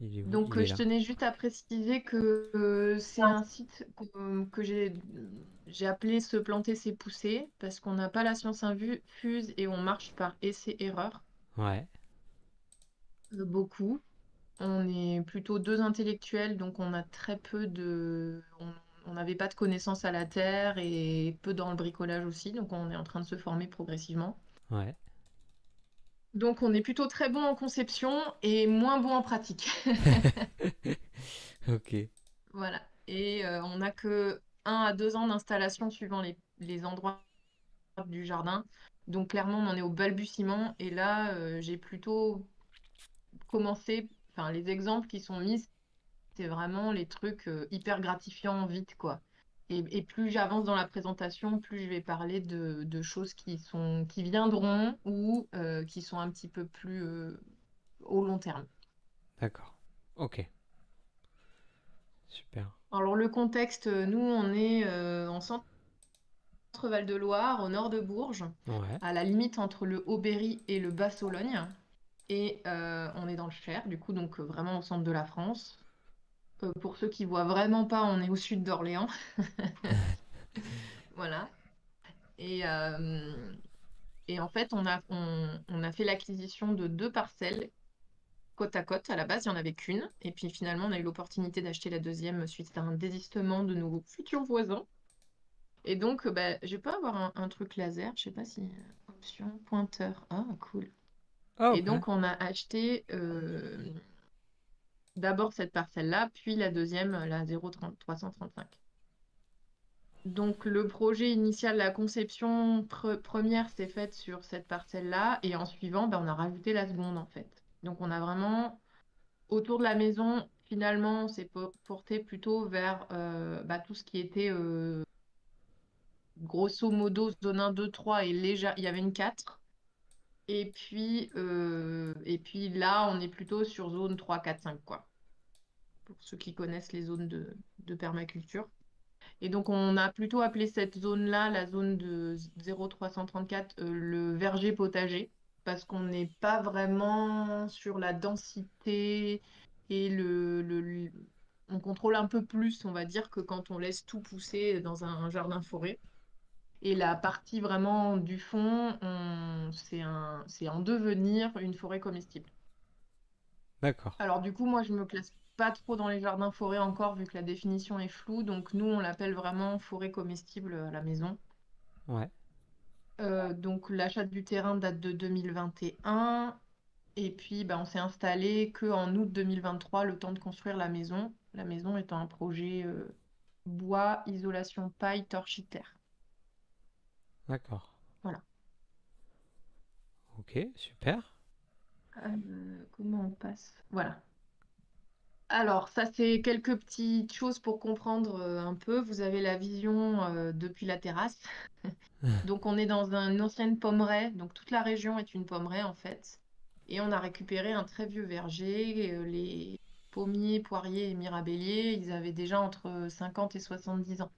Il est où? Donc, Il est je là. tenais juste à préciser que c'est un site que j'ai appelé Se planter, c'est pousser, parce qu'on n'a pas la science infuse et on marche par essai-erreur, Ouais, beaucoup. On est plutôt deux intellectuels, donc on a très peu on n'avait pas de connaissances à la terre et peu dans le bricolage aussi, donc on est en train de se former progressivement. ouais. Donc on est plutôt très bon en conception et moins bon en pratique. Ok, Voilà. Et on n'a que 1 à 2 ans d'installation suivant les endroits du jardin. Donc clairement, on en est au balbutiement. Et là, j'ai plutôt commencé, enfin les exemples qui sont mis, c'est vraiment les trucs hyper gratifiants vite, quoi. Et plus j'avance dans la présentation, plus je vais parler de choses qui viendront ou qui sont un petit peu plus au long terme. d'accord. Ok, super. Alors le contexte, nous, on est en Centre-Val de Loire, au nord de Bourges, Ouais, à la limite entre le Haut-Berry et le Bas-Sologne. Et on est dans le Cher, du coup, donc vraiment au centre de la France. Pour ceux qui voient vraiment pas, on est au sud d'Orléans. Voilà. Et, euh, et en fait, on a fait l'acquisition de 2 parcelles côte à côte. À la base, il n'y en avait qu'une. Et puis finalement, on a eu l'opportunité d'acheter la deuxième suite à un désistement de nos futurs voisins. Et donc, bah, je peux avoir un truc laser, je sais pas si... Option, pointeur. Ah, cool. ah, Et ok. donc, on a acheté d'abord cette parcelle-là, puis la deuxième, la 0,335. Donc, le projet initial, la conception première s'est faite sur cette parcelle-là, et en suivant, bah, on a rajouté la seconde, en fait. Donc, on a vraiment, autour de la maison, finalement, on s'est porté plutôt vers bah, tout ce qui était grosso modo zone 1, 2, 3 et légère, il y avait une 4. Et puis là, on est plutôt sur zone 3, 4, 5, quoi, pour ceux qui connaissent les zones de permaculture. Et donc, on a plutôt appelé cette zone-là, la zone de 0,334, le verger potager, parce qu'on n'est pas vraiment sur la densité et on contrôle un peu plus, on va dire, que quand on laisse tout pousser dans un jardin-forêt. Et la partie vraiment du fond, c'est en devenir une forêt comestible. D'accord. Alors du coup, moi, je me classe pas trop dans les jardins forêts encore, vu que la définition est floue. Donc nous, on l'appelle vraiment forêt comestible à la maison. Ouais, Donc l'achat du terrain date de 2021. Et puis, bah, on s'est installé qu'en août 2023, le temps de construire la maison. La maison étant un projet bois, isolation paille, torchitaire. d'accord. Voilà. Ok, super. Comment on passe? Voilà. Alors, ça, c'est quelques petites choses pour comprendre un peu. Vous avez la vision depuis la terrasse. Donc, on est dans une ancienne pommeraie. Donc, toute la région est une pommeraie, en fait. Et on a récupéré un très vieux verger. Les pommiers, poiriers et mirabelliers, ils avaient déjà entre 50 et 70 ans.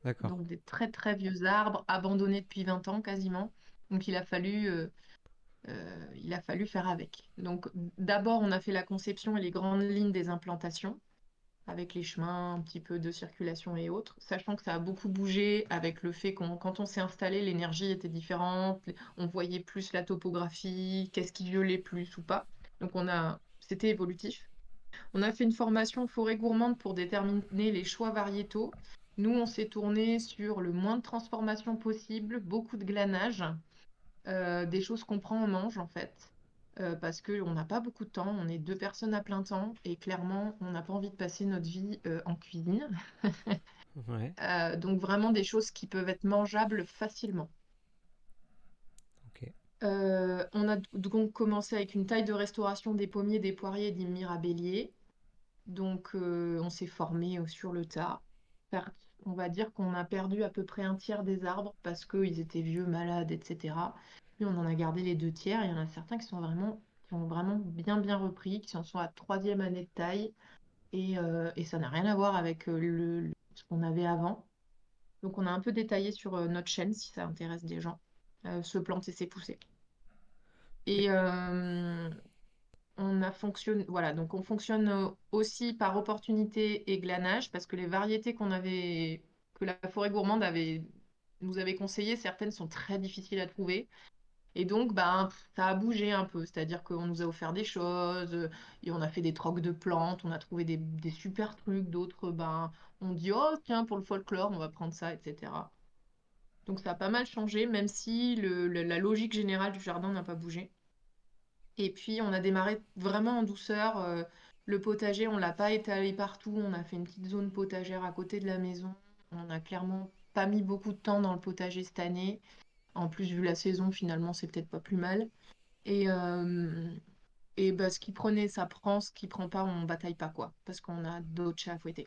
D'accord. Donc, des très, très vieux arbres, abandonnés depuis 20 ans quasiment. Donc, il a fallu faire avec. Donc, d'abord, on a fait la conception et les grandes lignes des implantations, avec les chemins, un petit peu de circulation et autres, sachant que ça a beaucoup bougé avec le fait qu'on, quand on s'est installé, l'énergie était différente, on voyait plus la topographie, qu'est-ce qui violait plus ou pas. Donc c'était évolutif. On a fait une formation forêt gourmande pour déterminer les choix variétaux. Nous, on s'est tourné sur le moins de transformation possible, beaucoup de glanage, des choses qu'on prend en mange en fait. Parce qu'on n'a pas beaucoup de temps, on est 2 personnes à plein temps et clairement, on n'a pas envie de passer notre vie en cuisine. Ouais, Donc vraiment des choses qui peuvent être mangeables facilement. ok. On a donc commencé avec une taille de restauration des pommiers, des poiriers et des mirabelliers. Donc on s'est formé sur le tas. Per- On va dire qu'on a perdu à peu près un tiers des arbres parce qu'ils étaient vieux, malades, etc. Puis on en a gardé les 2 tiers. Il y en a certains qui ont vraiment bien bien repris, qui en sont à troisième année de taille. Et ça n'a rien à voir avec ce qu'on avait avant. Donc on a un peu détaillé sur notre chaîne si ça intéresse des gens. Se planter, c'est pousser. Et- Et voilà, donc on fonctionne aussi par opportunité et glanage parce que les variétés que la forêt gourmande nous avait conseillées, certaines sont très difficiles à trouver. Et donc, ben, ça a bougé un peu. C'est-à-dire qu'on nous a offert des choses, et on a fait des trocs de plantes, on a trouvé des super trucs. D'autres, ben, on dit, oh, tiens, pour le folklore, on va prendre ça, etc. Donc, ça a pas mal changé, même si la logique générale du jardin n'a pas bougé. Et puis, on a démarré vraiment en douceur. Le potager, on l'a pas étalé partout. On a fait une petite zone potagère à côté de la maison. On a clairement pas mis beaucoup de temps dans le potager cette année. En plus, vu la saison, finalement, c'est peut-être pas plus mal. Et, euh, et bah, ce qui prenait, ça prend. Ce qui prend pas, on bataille pas, quoi. Parce qu'on a d'autres chats à fouetter.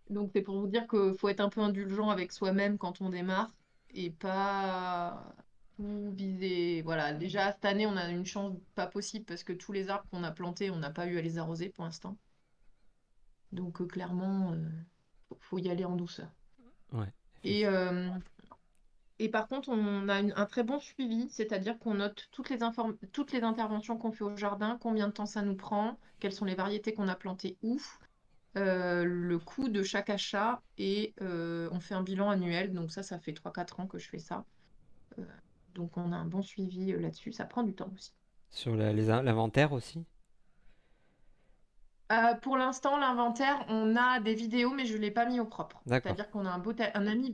Donc, c'est pour vous dire qu'il faut être un peu indulgent avec soi-même quand on démarre et pas tout viser. Voilà, déjà, cette année, on a une chance pas possible parce que tous les arbres qu'on a plantés, on n'a pas eu à les arroser pour l'instant. Donc, clairement, faut y aller en douceur. Ouais, Et, effectivement. et par contre, on a un très bon suivi, c'est-à-dire qu'on note toutes les interventions qu'on fait au jardin, combien de temps ça nous prend, quelles sont les variétés qu'on a plantées où, le coût de chaque achat, et on fait un bilan annuel. Donc ça fait 3 4 ans que je fais ça. Euh, donc on a un bon suivi là-dessus. Ça prend du temps aussi. Sur l'inventaire aussi? Pour l'instant, l'inventaire, on a des vidéos, mais je ne l'ai pas mis au propre. D'accord. C'est-à-dire qu'on a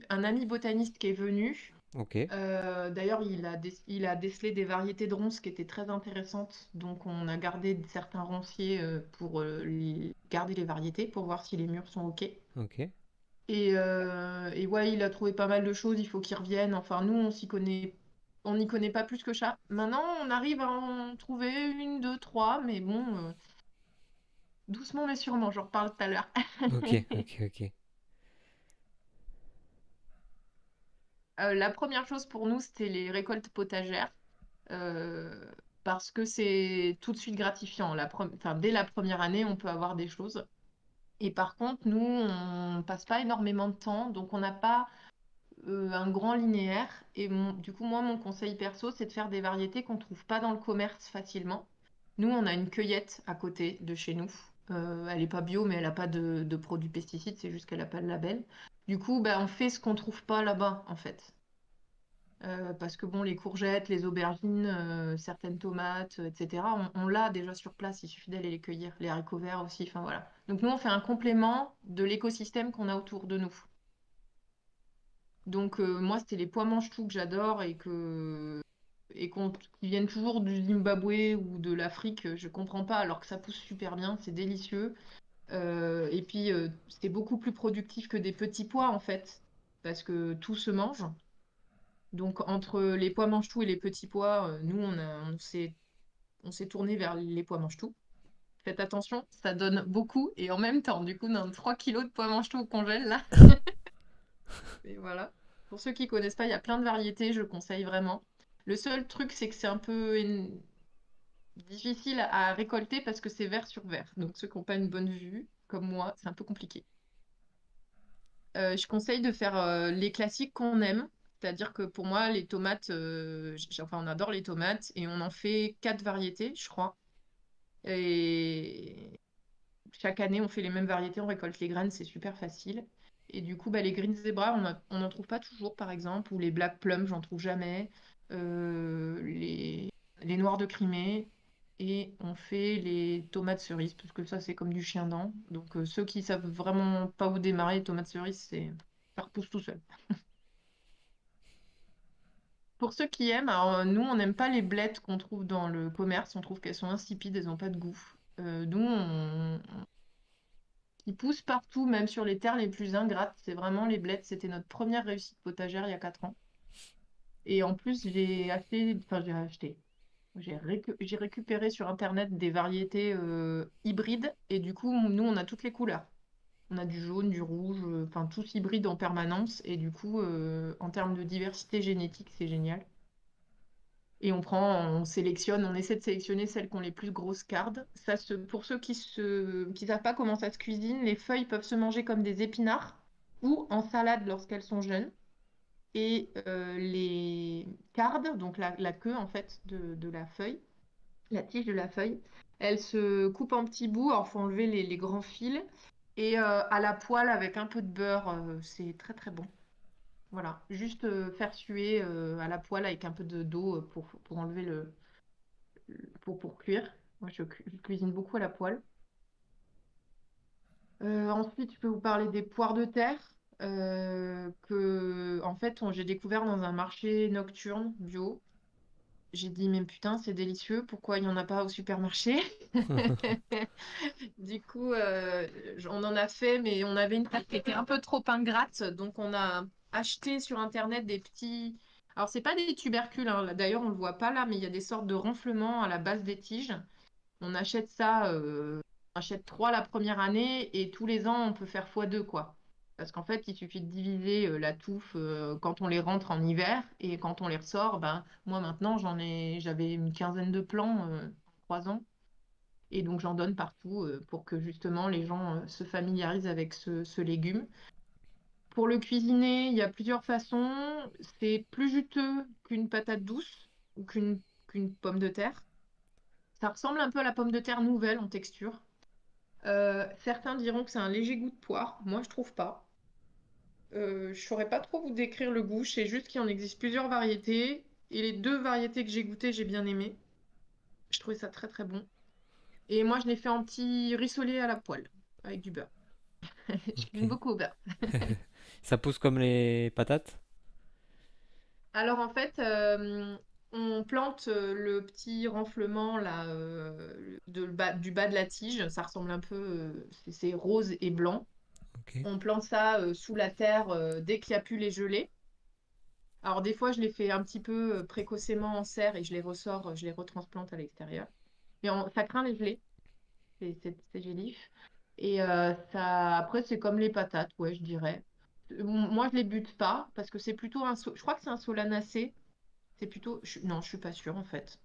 un ami botaniste qui est venu. Ok. D'ailleurs, il a décelé des variétés de ronces qui étaient très intéressantes. Donc, on a gardé certains ronciers pour garder les variétés, pour voir si les murs sont OK. Ok. Et ouais, il a trouvé pas mal de choses. Il faut qu'il revienne. Enfin, nous, on n'y connaît pas plus que ça. Maintenant, on arrive à en trouver une, deux, trois. Mais bon, doucement mais sûrement, j'en reparle tout à l'heure. Ok. Ok. Ok. La première chose pour nous, c'était les récoltes potagères. euh, Parce que c'est tout de suite gratifiant. Enfin, dès la première année, on peut avoir des choses. Et par contre, nous, on passe pas énormément de temps, donc on n'a pas un grand linéaire. Et du coup, moi, mon conseil perso, c'est de faire des variétés qu'on trouve pas dans le commerce facilement. Nous, on a une cueillette à côté de chez nous. Elle n'est pas bio, mais elle n'a pas de produits pesticides, c'est juste qu'elle n'a pas le label. Du coup, bah, on fait ce qu'on trouve pas là-bas, en fait. Parce que bon, les courgettes, les aubergines, certaines tomates, etc., on l'a déjà sur place, il suffit d'aller les cueillir. Les haricots verts aussi, enfin voilà. Donc nous, on fait un complément de l'écosystème qu'on a autour de nous. Donc moi, c'était les pois mange-tout que j'adore qui viennent toujours du Zimbabwe ou de l'Afrique, je comprends pas, alors que ça pousse super bien, c'est délicieux. Et puis, c'est beaucoup plus productif que des petits pois, en fait, parce que tout se mange. Donc, entre les pois mange-tout et les petits pois, nous, on s'est tourné vers les pois mange-tout. Faites attention, ça donne beaucoup et en même temps, du coup, on a 3 kilos de pois mange-tout au congèle là. Et voilà. Pour ceux qui connaissent pas, il y a plein de variétés, je conseille vraiment. Le seul truc, c'est que c'est un peu difficile à récolter parce que c'est vert sur vert. Donc, ceux qui n'ont pas une bonne vue, comme moi, c'est un peu compliqué. Je conseille de faire les classiques qu'on aime. C'est-à-dire que pour moi, les tomates, enfin, on adore les tomates et on en fait 4 variétés, je crois. Et chaque année, on fait les mêmes variétés, on récolte les graines, c'est super facile. Et du coup, bah, les Green Zebra, on n'en trouve pas toujours, par exemple, ou les Black Plum, j'en trouve jamais. Euh, les, les Noirs de Crimée. Et on fait les tomates cerises, parce que ça, c'est comme du chien-dent. Donc, ceux qui savent vraiment pas où démarrer, les tomates cerises, ça repousse tout seul. Pour ceux qui aiment, alors, nous, on n'aime pas les blettes qu'on trouve dans le commerce. On trouve qu'elles sont insipides, elles n'ont pas de goût. Nous, qui poussent partout, même sur les terres les plus ingrates. C'est vraiment les blettes. C'était notre première réussite potagère il y a 4 ans. Et en plus, j'ai acheté. J'ai récupéré sur Internet des variétés hybrides. Et du coup, nous, on a toutes les couleurs. On a du jaune, du rouge, enfin, tous hybrides en permanence. Et du coup, en termes de diversité génétique, c'est génial. Et on sélectionne, on essaie de sélectionner celles qui ont les plus grosses cardes. Pour ceux qui savent pas comment ça se cuisine, les feuilles peuvent se manger comme des épinards ou en salade lorsqu'elles sont jeunes. Et les cardes, donc la queue en fait de la feuille, la tige de la feuille. Elle se coupe en petits bouts, alors faut enlever les grands fils. Et à la poêle avec un peu de beurre, c'est très très bon. Voilà, juste faire suer à la poêle avec un peu d'eau pour enlever pour cuire. Moi, je cuisine beaucoup à la poêle. Ensuite, je peux vous parler des poires de terre que, en fait, j'ai découvert dans un marché nocturne bio. J'ai dit, mais putain, c'est délicieux, pourquoi il n'y en a pas au supermarché? Du coup, on en a fait, mais on avait une tarte qui était un peu trop ingrate, donc on a acheté sur Internet des petits... Alors, c'est pas des tubercules, hein, d'ailleurs, on le voit pas là, mais il y a des sortes de renflements à la base des tiges. On achète ça, on achète trois la première année et tous les ans, on peut faire fois deux, quoi. Parce qu'en fait, il suffit de diviser la touffe quand on les rentre en hiver et quand on les ressort, ben, moi maintenant, j'avais une quinzaine de plants en 3 ans. Et donc, j'en donne partout pour que justement les gens se familiarisent avec ce légume. Pour le cuisiner, il y a plusieurs façons. C'est plus juteux qu'une patate douce ou qu'une pomme de terre. Ça ressemble un peu à la pomme de terre nouvelle en texture. Certains diront que c'est un léger goût de poire. Moi, je trouve pas. Je saurais pas trop vous décrire le goût. Je sais juste qu'il en existe plusieurs variétés. Et les deux variétés que j'ai goûtées, j'ai bien aimé. Je trouvais ça très très bon. Et moi, je l'ai fait en petit rissolé à la poêle avec du beurre. Je cuisine Ok. beaucoup au beurre. Ça pousse comme les patates? Alors en fait, on plante le petit renflement là, du bas de la tige. Ça ressemble un peu, c'est rose et blanc. Ok. On plante ça sous la terre dès qu'il n'y a plus les gelées. Alors des fois, je les fais un petit peu précocement en serre et je les ressors, je les retransplante à l'extérieur. Mais ça craint les gelées, c'est gélif. Et après, c'est comme les patates, ouais, je dirais. Moi, je les bute pas parce que c'est plutôt je crois que c'est un solanacée. C'est plutôt. Non, je suis pas sûre en fait.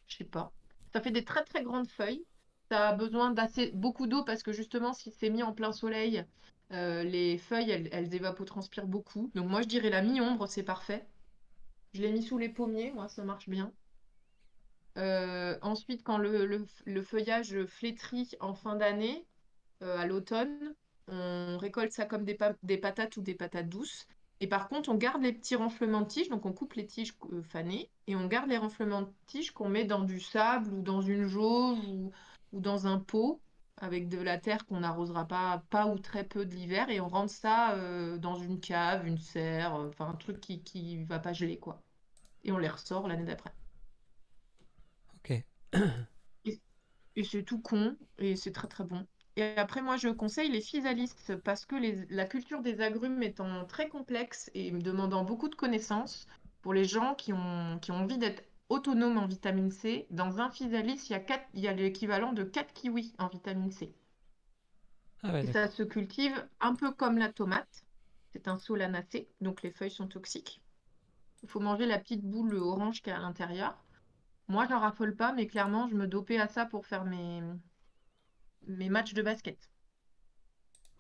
Je sais pas. Ça fait des très très grandes feuilles. Ça a besoin d'assez beaucoup d'eau parce que justement, si c'est mis en plein soleil, les feuilles elles évapotranspirent beaucoup. Donc moi je dirais la mi-ombre, c'est parfait. Je l'ai mis sous les pommiers, moi ça marche bien. Ensuite, quand le feuillage flétrit en fin d'année, à l'automne. On récolte ça comme des patates ou des patates douces. Et par contre, on garde les petits renflements de tiges, donc on coupe les tiges fanées, et on garde les renflements de tiges qu'on met dans du sable ou dans une jauge ou dans un pot avec de la terre qu'on n'arrosera pas ou très peu de l'hiver, et on rentre ça dans une cave, une serre, enfin un truc qui va pas geler, quoi. Et on les ressort l'année d'après. Ok. Et Et c'est tout con et c'est très très bon. Et après, moi, je conseille les physalis parce que la culture des agrumes étant très complexe et me demandant beaucoup de connaissances, pour les gens qui ont envie d'être autonomes en vitamine C, dans un physalis, il y a l'équivalent de 4 kiwis en vitamine C. Ah ouais, Et d'accord. ça se cultive un peu comme la tomate. C'est un solanacée, donc les feuilles sont toxiques. Il faut manger la petite boule orange qui est à l'intérieur. Moi, j'en raffole pas, mais clairement, je me dopais à ça pour faire mes matchs de basket.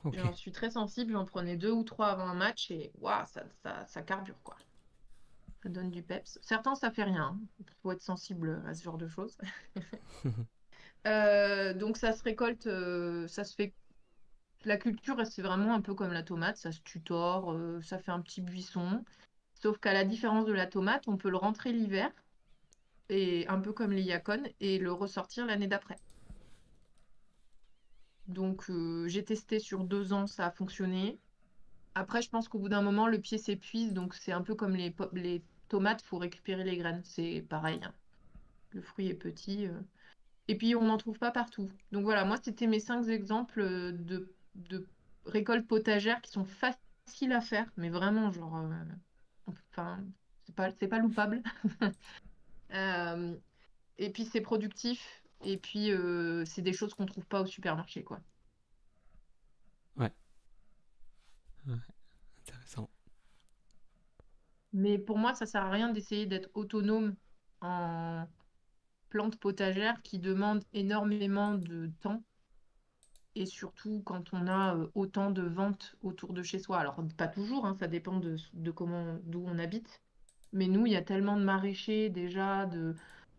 Ok. J'en suis très sensible, j'en prenais deux ou trois avant un match et waouh, ça carbure quoi. Ça donne du peps. Certains, ça fait rien. Il faut être sensible à ce genre de choses. Donc ça se récolte, ça se fait. La culture, c'est vraiment un peu comme la tomate, ça se tutore, ça fait un petit buisson. Sauf qu'à la différence de la tomate, on peut le rentrer l'hiver, et un peu comme les yacon, et le ressortir l'année d'après. Donc j'ai testé sur 2 ans, ça a fonctionné. Après, je pense qu'au bout d'un moment, le pied s'épuise, donc c'est un peu comme les tomates, faut récupérer les graines. C'est pareil, hein. Le fruit est petit. Et puis, on n'en trouve pas partout. Donc voilà, moi, c'était mes 5 exemples de récoltes potagères qui sont faciles à faire, mais vraiment, genre, enfin, c'est pas loupable. Euh, et puis, c'est productif. Et puis, c'est des choses qu'on trouve pas au supermarché, quoi. Ouais. Ouais, intéressant. Mais pour moi, ça sert à rien d'essayer d'être autonome en plantes potagères qui demandent énormément de temps et surtout quand on a autant de ventes autour de chez soi. Alors, pas toujours, hein, ça dépend d'où on habite. Mais nous, il y a tellement de maraîchers déjà,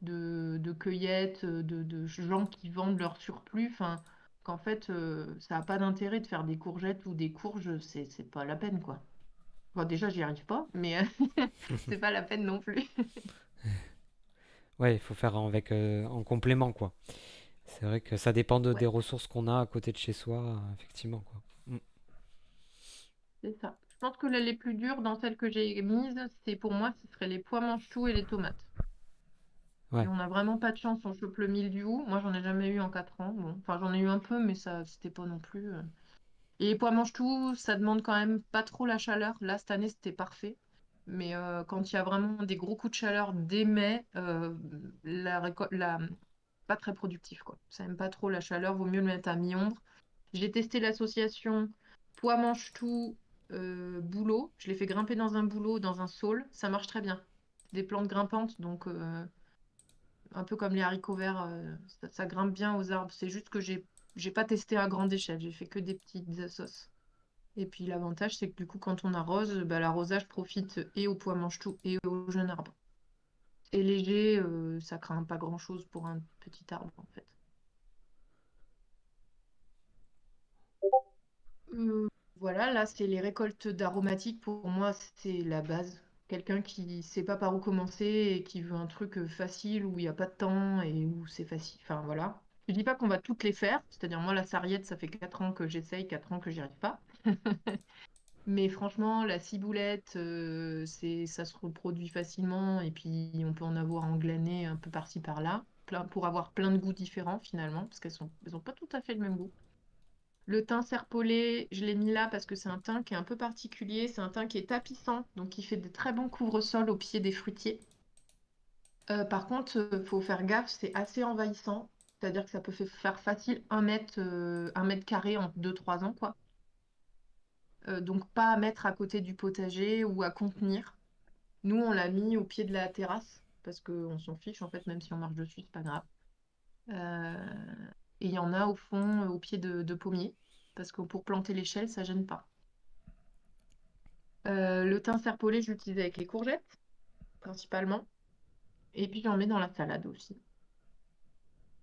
de cueillettes, de gens qui vendent leur surplus. Enfin, qu'en fait, ça n'a pas d'intérêt de faire des courgettes ou des courges, c'est pas la peine, quoi. Bon, déjà, j'y arrive pas, mais c'est pas la peine non plus. Ouais, il faut faire avec, en complément, quoi. C'est vrai que ça dépend des Ouais, ressources qu'on a à côté de chez soi, effectivement, quoi. Mm. c'est ça. Je pense que les plus dures dans celles que j'ai mises, c'est pour moi, ce serait les pois mange-tout et les tomates. Et Ouais. on n'a vraiment pas de chance, on chope le mildiou. Moi, j'en ai jamais eu en 4 ans. Bon, enfin, j'en ai eu un peu, mais ça, c'était pas non plus. Et les pois mange-tout, ça demande quand même pas trop la chaleur. Là, cette année, c'était parfait. Mais quand il y a vraiment des gros coups de chaleur dès mai, pas très productif, quoi. Ça aime pas trop la chaleur, vaut mieux le mettre à mi-ombre. J'ai testé l'association pois mange-tout bouleau. Je l'ai fait grimper dans un bouleau, dans un saule. Ça marche très bien. Des plantes grimpantes, donc un peu comme les haricots verts, ça grimpe bien aux arbres. C'est juste que j'ai pas testé à grande échelle. J'ai fait que des petites assos. Et puis l'avantage, c'est que du coup, quand on arrose, bah, l'arrosage profite et au pois mange-tout et au jeune arbre. C'est léger, ça craint pas grand-chose pour un petit arbre en fait. Euh, voilà, là, c'est les récoltes d'aromatiques. Pour moi, c'est la base. Quelqu'un qui sait pas par où commencer et qui veut un truc facile où il n'y a pas de temps et où c'est facile. Enfin, voilà. Je dis pas qu'on va toutes les faire. C'est-à-dire, moi, la sarriette, ça fait 4 ans que j'essaye, 4 ans que j'y arrive pas. Mais franchement, la ciboulette, ça se reproduit facilement et puis on peut en avoir en glané un peu par-ci par-là, pour avoir plein de goûts différents finalement, parce elles ont pas tout à fait le même goût. Le thym serpollet, je l'ai mis là parce que c'est un thym qui est un peu particulier. C'est un thym qui est tapissant, donc qui fait de très bons couvre-sols au pied des fruitiers. Par contre, il faut faire gaffe, c'est assez envahissant. C'est-à-dire que ça peut faire facile 1 mètre, 1 mètre carré en 2-3 ans, quoi. Donc pas à mettre à côté du potager ou à contenir. Nous, on l'a mis au pied de la terrasse parce qu'on s'en fiche, en fait, même si on marche dessus, c'est pas grave. Et il y en a au fond, au pied de pommiers, parce que pour planter l'échelle, ça gêne pas. Le thym serpollet, je l'utilise avec les courgettes, principalement. Et puis j'en mets dans la salade aussi.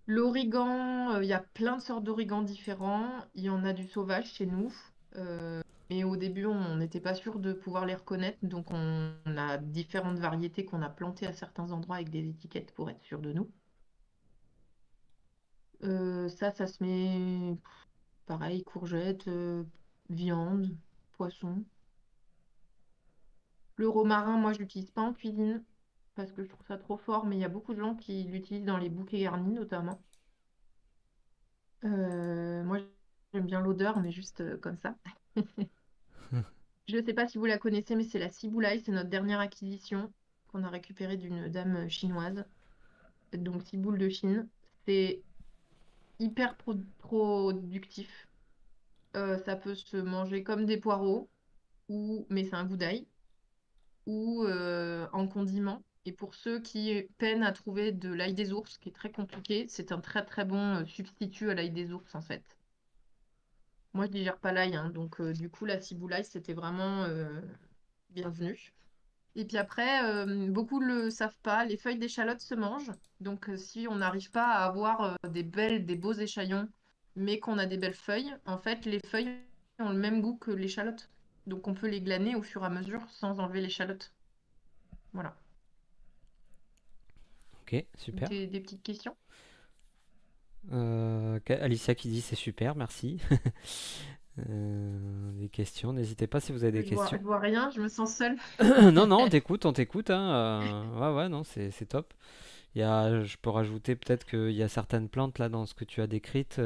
L'origan, il y a plein de sortes d'origan différents. Il y en a du sauvage chez nous. Mais au début, on n'était pas sûr de pouvoir les reconnaître. Donc on a différentes variétés qu'on a plantées à certains endroits avec des étiquettes pour être sûr de nous. Ça se met pareil, courgettes, viande, poisson. Le romarin, moi, je l'utilise pas en cuisine parce que je trouve ça trop fort, mais il y a beaucoup de gens qui l'utilisent dans les bouquets garnis notamment. Moi, j'aime bien l'odeur, mais juste comme ça. Je ne sais pas si vous la connaissez, mais c'est la ciboulaille. C'est notre dernière acquisition qu'on a récupérée d'une dame chinoise. Donc, ciboule de Chine. C'est hyper productif. Ça peut se manger comme des poireaux, mais c'est un goût d'ail, ou en condiment. Et pour ceux qui peinent à trouver de l'ail des ours, qui est très compliqué, c'est un très très bon substitut à l'ail des ours en fait. Moi, je digère pas l'ail, hein, donc du coup, la ciboulaille, c'était vraiment bienvenu. Et puis après, beaucoup ne le savent pas, les feuilles d'échalote se mangent. Donc si on n'arrive pas à avoir des beaux échalotes, mais qu'on a des belles feuilles, en fait, les feuilles ont le même goût que l'échalote. Donc on peut les glaner au fur et à mesure sans enlever l'échalote. Voilà. Ok, super. Des petites questions? Alicia qui dit c'est super, merci. Des questions, n'hésitez pas si vous avez des questions. Je vois rien, je me sens seule. Non, non, on t'écoute, hein. Ouais, ouais, non, c'est top. Je peux rajouter peut-être qu'il y a certaines plantes là dans ce que tu as décrites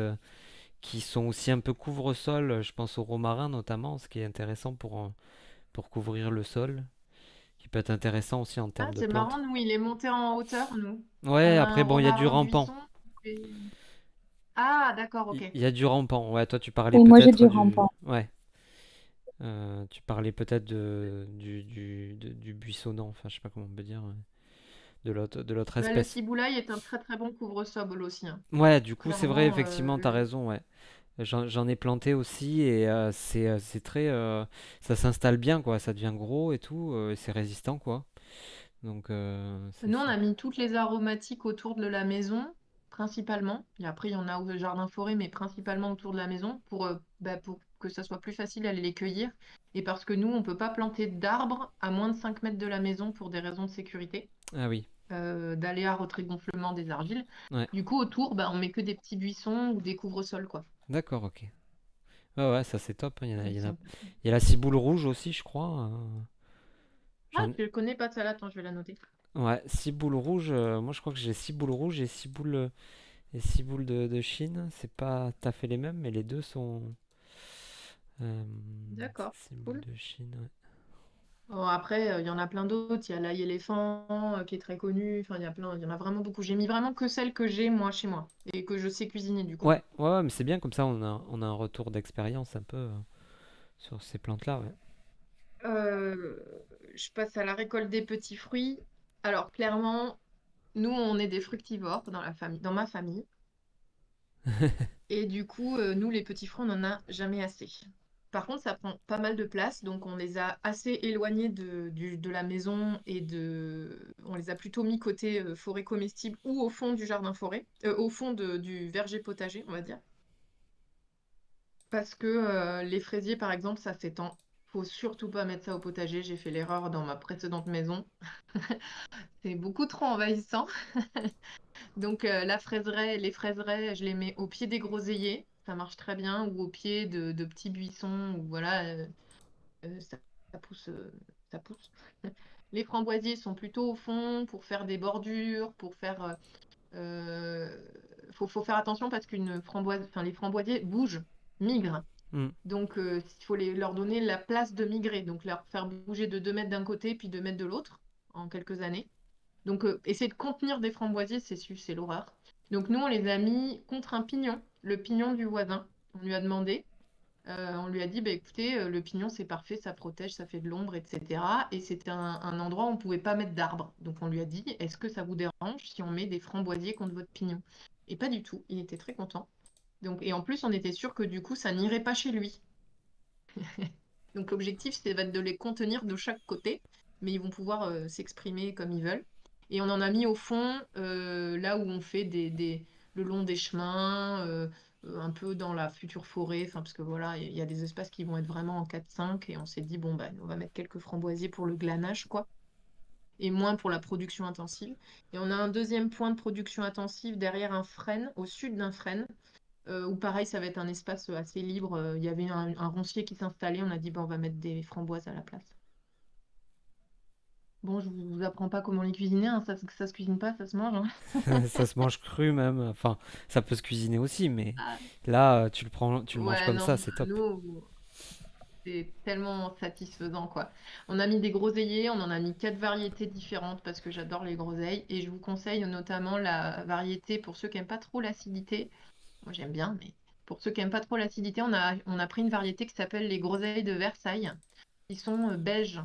qui sont aussi un peu couvre-sol. Je pense au romarin notamment, ce qui est intéressant pour couvrir le sol, qui peut être intéressant aussi en Ah, termes de c'est marrant, plantes. nous, il est monté en hauteur, nous. Ouais, On a après, un bon, il y a du romarin rampant. buisson. Ah, d'accord, Il ok. y a du rampant. Ouais, toi, tu parlais Oui, moi j'ai peut-être du du. rampant. Ouais. Tu parlais peut-être du buissonnant, enfin, je sais pas comment on peut dire, ouais. De l'autre Bah, le espèce. ciboulaille est un très très bon couvre-sol aussi, hein. Ouais, du coup, c'est vrai, Clairement, effectivement, t'as raison, ouais. J'en ai planté aussi et c'est très. Ça s'installe bien, quoi. Ça devient gros et tout, et c'est résistant, quoi. Donc, c'est Nous, on ça. a mis toutes les aromatiques autour de la maison, principalement. Et après, il y en a au jardin-forêt, mais principalement autour de la maison, pour que ça soit plus facile d'aller les cueillir. Et parce que nous, on ne peut pas planter d'arbres à moins de 5 mètres de la maison pour des raisons de sécurité, Ah oui, d'aléas retrés-gonflement des argiles. ouais, Du coup, autour, on met que des petits buissons ou des couvre-sols, quoi. d'accord, ok. Ouais, ouais, ça c'est top, hein. Donc, c'est un peu- Il y a la ciboule rouge aussi, je crois. Ah, J'en... je ne connais pas ça là, attends, je vais la noter. Ouais, ciboule rouge. Moi, je crois que j'ai ciboule rouge et ciboule de Chine. C'est pas tout à fait les mêmes, mais les deux sont. Euh, D'accord, ciboule cool. de Chine, ouais. Bon, après, il y en a plein d'autres. Il y a l'ail éléphant qui est très connu. Enfin, il y en a vraiment beaucoup. J'ai mis vraiment que celle que j'ai moi chez moi et que je sais cuisiner du coup. Ouais, ouais, ouais, mais c'est bien comme ça, on a un retour d'expérience un peu sur ces plantes-là, ouais. Euh, je passe à la récolte des petits fruits. Alors clairement, nous on est des fructivores dans la famille, dans ma famille. Et du coup, nous les petits fruits, on n'en a jamais assez. Par contre, ça prend pas mal de place, donc on les a assez éloignés de la maison on les a plutôt mis côté forêt comestible ou au fond du jardin forêt, au fond du verger potager, on va dire. Parce que les fraisiers, par exemple, ça s'étend. Faut surtout pas mettre ça au potager. J'ai fait l'erreur dans ma précédente maison. C'est beaucoup trop envahissant. Donc les fraiseraies, je les mets au pied des groseilliers. Ça marche très bien. Ou au pied de petits buissons. Ou voilà, ça, ça pousse. Ça pousse. Les framboisiers sont plutôt au fond pour faire des bordures, pour faire. Faut faire attention parce les framboisiers bougent, migrent. Hmm. Donc, il faut leur donner la place de migrer, donc leur faire bouger de 2 mètres d'un côté puis 2 mètres de l'autre en quelques années. Donc, essayer de contenir des framboisiers, c'est l'horreur. Donc, nous, on les a mis contre un pignon, le pignon du voisin. On lui a demandé, on lui a dit, bah, écoutez, le pignon, c'est parfait, ça protège, ça fait de l'ombre, etc. Et c'était un endroit où on ne pouvait pas mettre d'arbres. Donc, on lui a dit, est-ce que ça vous dérange si on met des framboisiers contre votre pignon? Et pas du tout, il était très content. Donc, et en plus, on était sûr que du coup, ça n'irait pas chez lui. Donc l'objectif, c'est de les contenir de chaque côté, mais ils vont pouvoir s'exprimer comme ils veulent. Et on en a mis au fond, là où on fait le long des chemins, un peu dans la future forêt, enfin, parce que voilà, il y a des espaces qui vont être vraiment en 4-5, et on s'est dit, bon, bah, on va mettre quelques framboisiers pour le glanage, quoi, et moins pour la production intensive. Et on a un deuxième point de production intensive derrière un frêne, au sud d'un frêne, où pareil, ça va être un espace assez libre. Il y avait un roncier qui s'installait. On a dit, bah, on va mettre des framboises à la place. Bon, je vous apprends pas comment les cuisiner, hein. Ça se cuisine pas, ça se mange, hein. Ça se mange cru même. Enfin, ça peut se cuisiner aussi, mais Ah, là, tu le manges ouais, comme ça, non, c'est top. nous, c'est tellement satisfaisant, quoi. On a mis des groseilliers, on en a mis 4 variétés différentes parce que j'adore les groseilles. Et je vous conseille notamment la variété pour ceux qui n'aiment pas trop l'acidité. Moi, j'aime bien, mais pour ceux qui n'aiment pas trop l'acidité, on a pris une variété qui s'appelle les groseilles de Versailles. Ils sont beiges.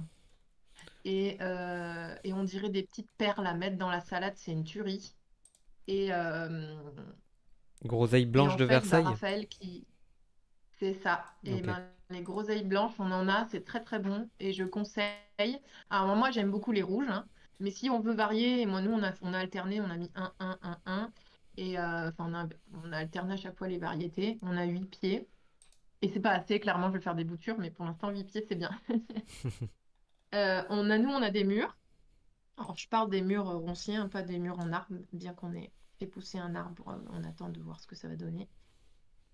Et on dirait des petites perles à mettre dans la salade, c'est une tuerie. Et, euh, Groseille et blanche en de fait, Versailles. Raphaël, c'est ça. Et Ok. les groseilles blanches, on en a, c'est très très bon. Et je conseille. Alors moi, j'aime beaucoup les rouges, hein. Mais si on veut varier, et moi, nous, on a alterné, on a mis un. Et enfin, on a alterné à chaque fois les variétés. On a 8 pieds. Et c'est pas assez, clairement, je vais faire des boutures, mais pour l'instant, 8 pieds, c'est bien. Nous, on a des murs. Alors, je parle des murs ronciers, hein, pas des murs en arbre, bien qu'on ait fait pousser un arbre, on attend de voir ce que ça va donner.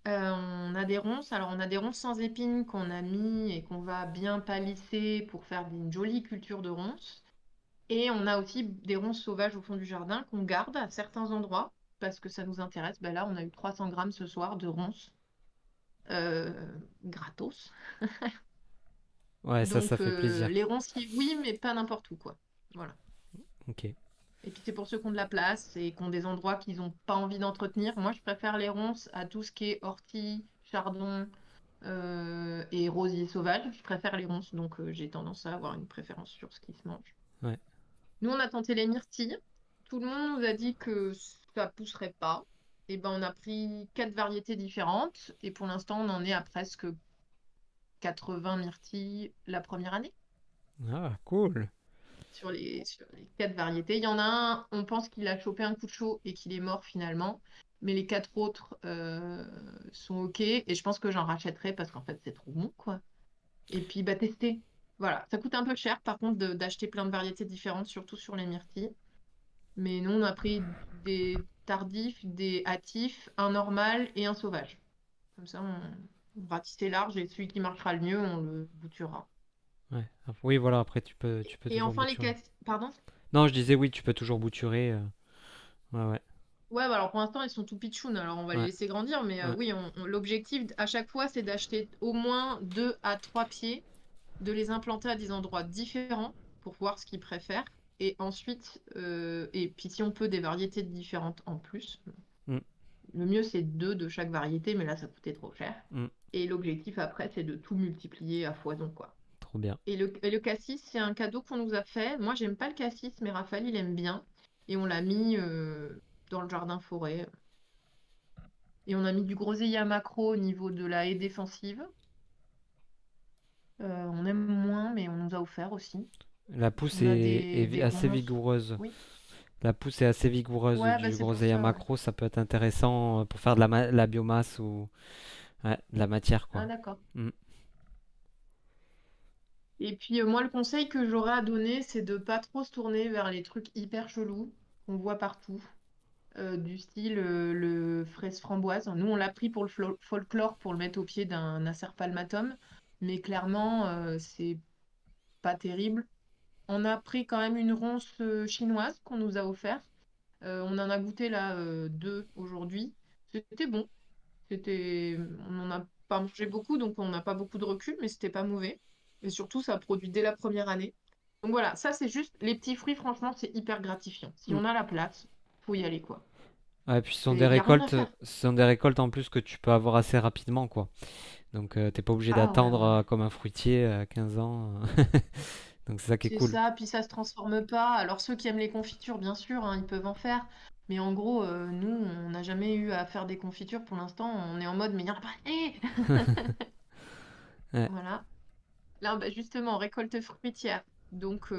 On a des ronces, alors on a des ronces sans épines qu'on a mis et qu'on va bien palisser pour faire une jolie culture de ronces. Et on a aussi des ronces sauvages au fond du jardin qu'on garde à certains endroits parce que ça nous intéresse. Ben là, on a eu 300 grammes ce soir de ronces euh, gratos. Ouais, ça Donc fait plaisir. les ronciers, oui, mais pas n'importe où, quoi. Voilà. Ok. Et puis c'est pour ceux qui ont de la place et qui ont des endroits qu'ils n'ont pas envie d'entretenir. Moi, je préfère les ronces à tout ce qui est ortie, chardon et rosier sauvage. Je préfère les ronces, donc j'ai tendance à avoir une préférence sur ce qui se mange. Ouais. Nous, on a tenté les myrtilles. Tout le monde nous a dit que ça pousserait pas. Et ben, on a pris 4 variétés différentes et pour l'instant, on en est à presque 80 myrtilles la première année. Ah, cool. sur les 4 variétés. Il y en a un, on pense qu'il a chopé un coup de chaud et qu'il est mort finalement. Mais les 4 autres sont OK. Et je pense que j'en rachèterai parce qu'en fait, c'est trop bon, quoi. Et puis, bah, tester. Voilà. Ça coûte un peu cher, par contre, d'acheter plein de variétés différentes, surtout sur les myrtilles. Mais nous, on a pris des tardifs, des hâtifs, un normal et un sauvage. Comme ça, on va tisser large et celui qui marchera le mieux, on le bouturera. Ouais. Oui, voilà, après tu peux Et toujours enfin, les bouturer. cassis. Pardon? Non, je disais oui, tu peux toujours bouturer. Ouais, ouais, Ouais, bah alors pour l'instant, ils sont tout pitchouns, alors on va les ouais, laisser grandir. Mais ouais. oui, l'objectif à chaque fois, c'est d'acheter au moins 2 à 3 pieds, de les implanter à des endroits différents pour voir ce qu'ils préfèrent. Et ensuite, et puis si on peut, des variétés différentes en plus. Mm, Le mieux, c'est 2 de chaque variété, mais là, ça coûtait trop cher. mm. Et l'objectif après, c'est de tout multiplier à foison, quoi. Trop bien. Et le cassis, c'est un cadeau qu'on nous a fait. Moi, j'aime pas le cassis, mais Raphaël, il aime bien. Et on l'a mis dans le jardin forêt. Et on a mis du groseillier à macro au niveau de la haie défensive. On aime moins, mais on nous a offert aussi. La pousse On a est des assez ronces. vigoureuse. Oui. La pousse est assez vigoureuse Ouais, bah du c'est pour groseillia ça, ouais. macro. Ça peut être intéressant pour faire de la biomasse ou ouais, de la matière, Ah, quoi. d'accord. Mm. Et puis, moi, le conseil que j'aurais à donner, c'est de pas trop se tourner vers les trucs hyper chelous qu'on voit partout. Du style le fraise framboise. Nous, on l'a pris pour le folklore pour le mettre au pied d'un Acer palmatum, mais clairement, c'est pas terrible. On a pris quand même une ronce chinoise qu'on nous a offert. On en a goûté là 2 aujourd'hui. C'était bon. On n'en a pas mangé beaucoup, donc on n'a pas beaucoup de recul, mais c'était pas mauvais. Et surtout, ça a produit dès la première année. Donc voilà, ça c'est juste les petits fruits, franchement, c'est hyper gratifiant. Si Mm. on a la place, faut y aller, quoi. Ouais, puis Il y a rien à ce faire. sont des récoltes en plus que tu peux avoir assez rapidement, quoi. Donc t'es pas obligé Ah ouais, d'attendre ouais. comme un fruitier à 15 ans. Donc c'est ça qui est C'est cool. ça, puis ça se transforme pas. Alors ceux qui aiment les confitures, bien sûr, hein, ils peuvent en faire. Mais en gros, nous, on n'a jamais eu à faire des confitures pour l'instant. On est en mode, mais il n'y en a pas assez. Ouais. Voilà. Là, bah, justement, récolte fruitière. Donc,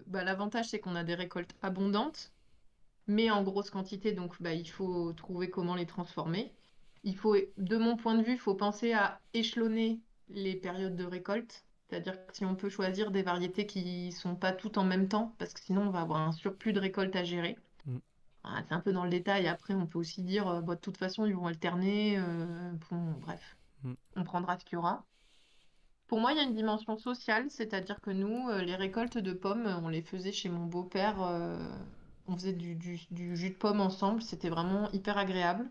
bah, l'avantage, c'est qu'on a des récoltes abondantes, mais en grosse quantité. Donc, bah, il faut trouver comment les transformer. De mon point de vue, il faut penser à échelonner les périodes de récolte. C'est-à-dire que si on peut choisir des variétés qui sont pas toutes en même temps, parce que sinon, on va avoir un surplus de récolte à gérer. Mm, Ah, c'est un peu dans le détail. Après, on peut aussi dire, bah, de toute façon, ils vont alterner. Bon, bref, mm. on prendra ce qu'il y aura. Pour moi, il y a une dimension sociale, c'est-à-dire que nous, les récoltes de pommes, on les faisait chez mon beau-père. On faisait du jus de pomme ensemble, c'était vraiment hyper agréable.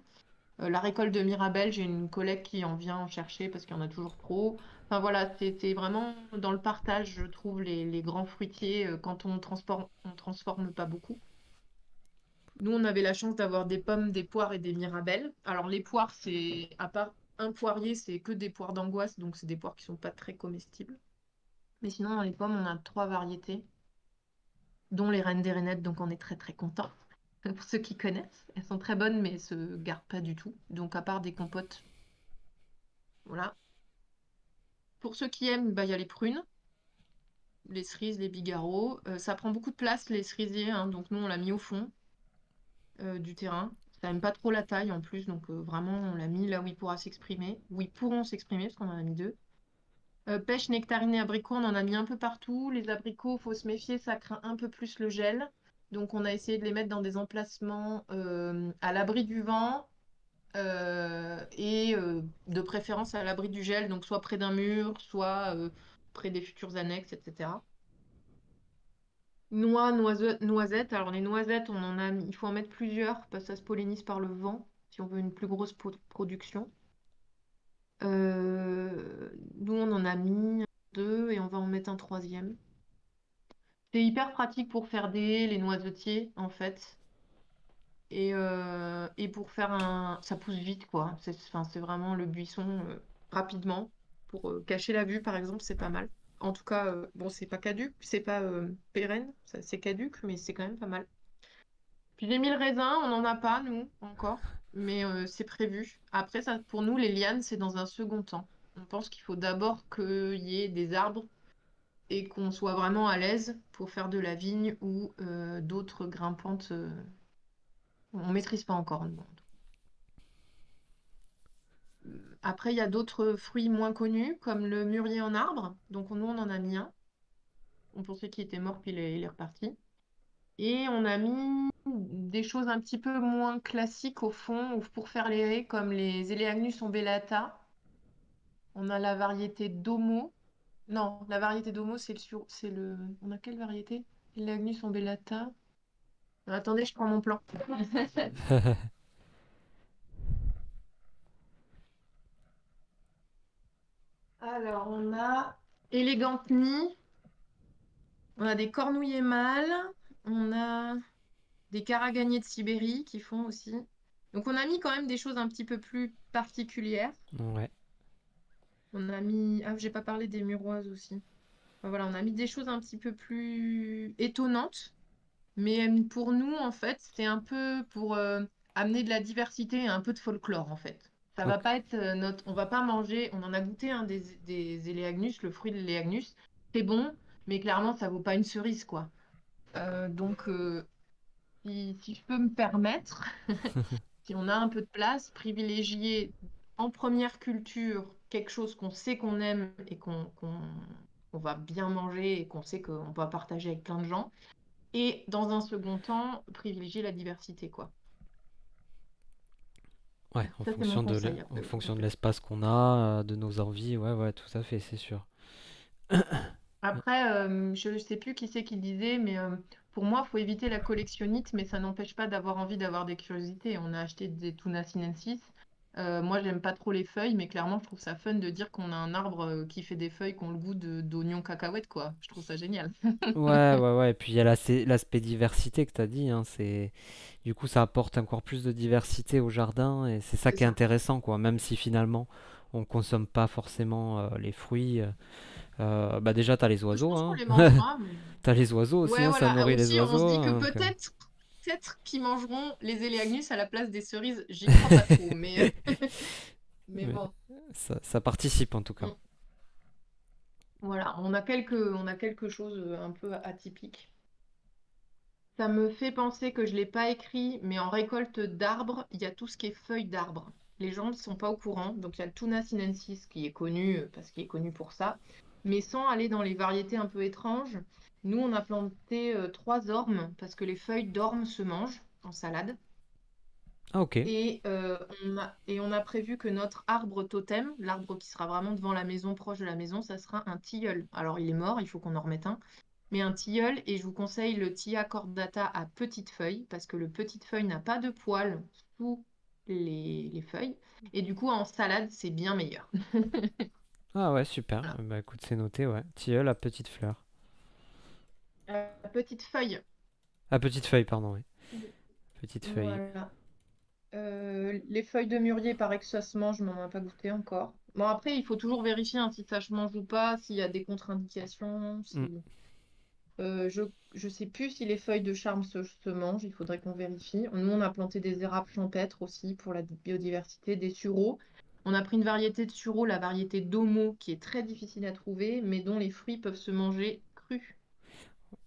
La récolte de Mirabelle, j'ai une collègue qui en vient en chercher parce qu'il y en a toujours trop. Enfin voilà, c'était vraiment dans le partage, je trouve, les grands fruitiers, quand on transforme pas beaucoup. Nous, on avait la chance d'avoir des pommes, des poires et des mirabelles. Alors les poires, c'est à part un poirier, c'est que des poires d'angoisse, donc c'est des poires qui sont pas très comestibles. Mais sinon, dans les pommes, on a 3 variétés, dont les reines des rainettes, donc on est très très content. Pour ceux qui connaissent, elles sont très bonnes, mais elles se gardent pas du tout. Donc à part des compotes, voilà. Pour ceux qui aiment, bah, il y a les prunes, les cerises, les bigarreaux. Ça prend beaucoup de place, les cerisiers, hein, donc nous, on l'a mis au fond du terrain. Ça n'aime pas trop la taille en plus, donc vraiment, on l'a mis là où il pourra s'exprimer, où ils pourront s'exprimer, parce qu'on en a mis 2. Pêche, nectarine et abricot, on en a mis un peu partout. Les abricots, faut se méfier, ça craint un peu plus le gel. Donc on a essayé de les mettre dans des emplacements à l'abri du vent et de préférence à l'abri du gel, donc soit près d'un mur, soit près des futurs annexes, etc. Noisettes. Alors les noisettes, il faut en mettre plusieurs parce que ça se pollinise par le vent si on veut une plus grosse production. Nous, on en a mis 2 et on va en mettre un troisième. C'est hyper pratique pour faire des haies, les noisetiers, en fait. Et pour faire un... Ça pousse vite, quoi. Enfin, c'est vraiment le buisson rapidement. Pour cacher la vue, par exemple, c'est pas mal. En tout cas, bon, c'est pas caduc, c'est pas pérenne, c'est caduc, mais c'est quand même pas mal. Puis les 1000 raisins, on n'en a pas, nous, encore, mais c'est prévu. Après, ça, pour nous, les lianes, c'est dans un second temps. On pense qu'il faut d'abord qu'il y ait des arbres et qu'on soit vraiment à l'aise pour faire de la vigne ou d'autres grimpantes. On maîtrise pas encore, nous. Après, il y a d'autres fruits moins connus, comme le mûrier en arbre. Donc, nous, on en a mis un. On pensait qu'il était mort, puis il est reparti. Et on a mis des choses un petit peu moins classiques au fond, ou pour faire les haies, comme les Eleagnus ombellata. On a la variété Domo. Non, la variété Domo, c'est le... On a quelle variété? Eleagnus ombellata. Attendez, je prends mon plan. Alors, on a Elegant Knee, on a des cornouillers mâles, on a des caragagniers de Sibérie qui font aussi. Donc, on a mis quand même des choses un petit peu plus particulières. Ouais. On a mis. Ah, j'ai pas parlé des muroises aussi. Enfin, voilà, on a mis des choses un petit peu plus étonnantes. Mais pour nous, en fait, c'est un peu pour amener de la diversité et un peu de folklore, en fait. Ça va Ok. pas être notre. On va pas manger. On en a goûté un des éléagnus, le fruit de l'éléagnus. C'est bon, mais clairement, ça vaut pas une cerise, quoi. Donc, si je peux me permettre, si on a un peu de place, privilégier en première culture quelque chose qu'on sait qu'on aime et qu'on va bien manger et qu'on sait qu'on va partager avec plein de gens. Et dans un second temps, privilégier la diversité, quoi. Ouais, Ça, c'est mon conseil en après. fonction de l'espace qu'on a, de nos envies, ouais, ouais, tout à fait, c'est sûr. Après, je ne sais plus qui c'est qui disait, mais pour moi, il faut éviter la collectionnite, mais ça n'empêche pas d'avoir envie d'avoir des curiosités. On a acheté des Tuna sinensis. Moi, j'aime pas trop les feuilles, mais clairement, je trouve ça fun de dire qu'on a un arbre qui fait des feuilles qui ont le goût d'oignon cacahuète, quoi. Je trouve ça génial. Ouais, ouais, ouais. Et puis il y a l'aspect diversité que tu as dit, hein, du coup, ça apporte encore plus de diversité au jardin et c'est ça C'est qui est ça. intéressant, quoi. Même si finalement on consomme pas forcément les fruits. Bah déjà, t'as les Je oiseaux, pense qu'on hein. les mangera, mais... T'as les oiseaux aussi, Ouais, hein, ça voilà. Ah, nourrit les aussi, on oiseaux. se dit que Donc, peut-être qu'ils mangeront les éléagnus à la place des cerises. J'y crois pas trop, mais, mais mais bon. ça participe en tout cas. Mm. Voilà, on a quelque chose un peu atypique. Ça me fait penser que je ne l'ai pas écrit, mais en récolte d'arbres, il y a tout ce qui est feuilles d'arbres. Les gens ne sont pas au courant. Donc il y a le Tuna sinensis qui est connu parce qu'il est connu pour ça. Mais sans aller dans les variétés un peu étranges, nous on a planté 3 ormes parce que les feuilles d'ormes se mangent en salade. Ah, ok. Et on a prévu que notre arbre totem, l'arbre qui sera vraiment devant la maison, proche de la maison, ça sera un tilleul. Alors il est mort, il faut qu'on en remette un. Mais un tilleul, et je vous conseille le Tia cordata à petites feuilles, parce que le petite feuille n'a pas de poils sous les feuilles. Et du coup, en salade, c'est bien meilleur. Ah ouais, super. Voilà. Bah écoute, c'est noté, ouais. Tilleul à petite fleur. Petite feuille. À petite feuille, pardon, oui. Petite feuille. Voilà. Les feuilles de mûrier, pareil que ça se mange, je m'en ai pas goûté encore. Bon, après, il faut toujours vérifier hein, si ça se mange ou pas, s'il y a des contre-indications. Mm. Je sais plus si les feuilles de charme se mangent, il faudrait qu'on vérifie. Nous, on a planté des érables champêtres aussi pour la biodiversité, des sureaux. On a pris une variété de sureaux, la variété Domo, qui est très difficile à trouver, mais dont les fruits peuvent se manger crus.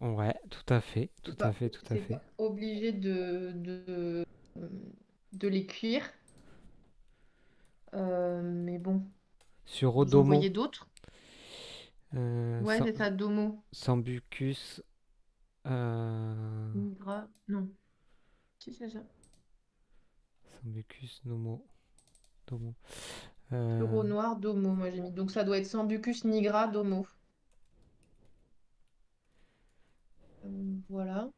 Ouais, tout à fait, tout C'est à pas, fait, tout à c'est fait. pas obligé de les cuire. Mais bon, Sur vous en Odomo, voyez d'autres? Ouais, Sam- c'est ça, Domo. Sambucus, euh, Nigra. Non. Si, c'est ça. Sambucus Nomo, Domo. Euh, Sureau noir, Domo, moi j'ai mis. Donc ça doit être Sambucus nigra, Domo. Voilà.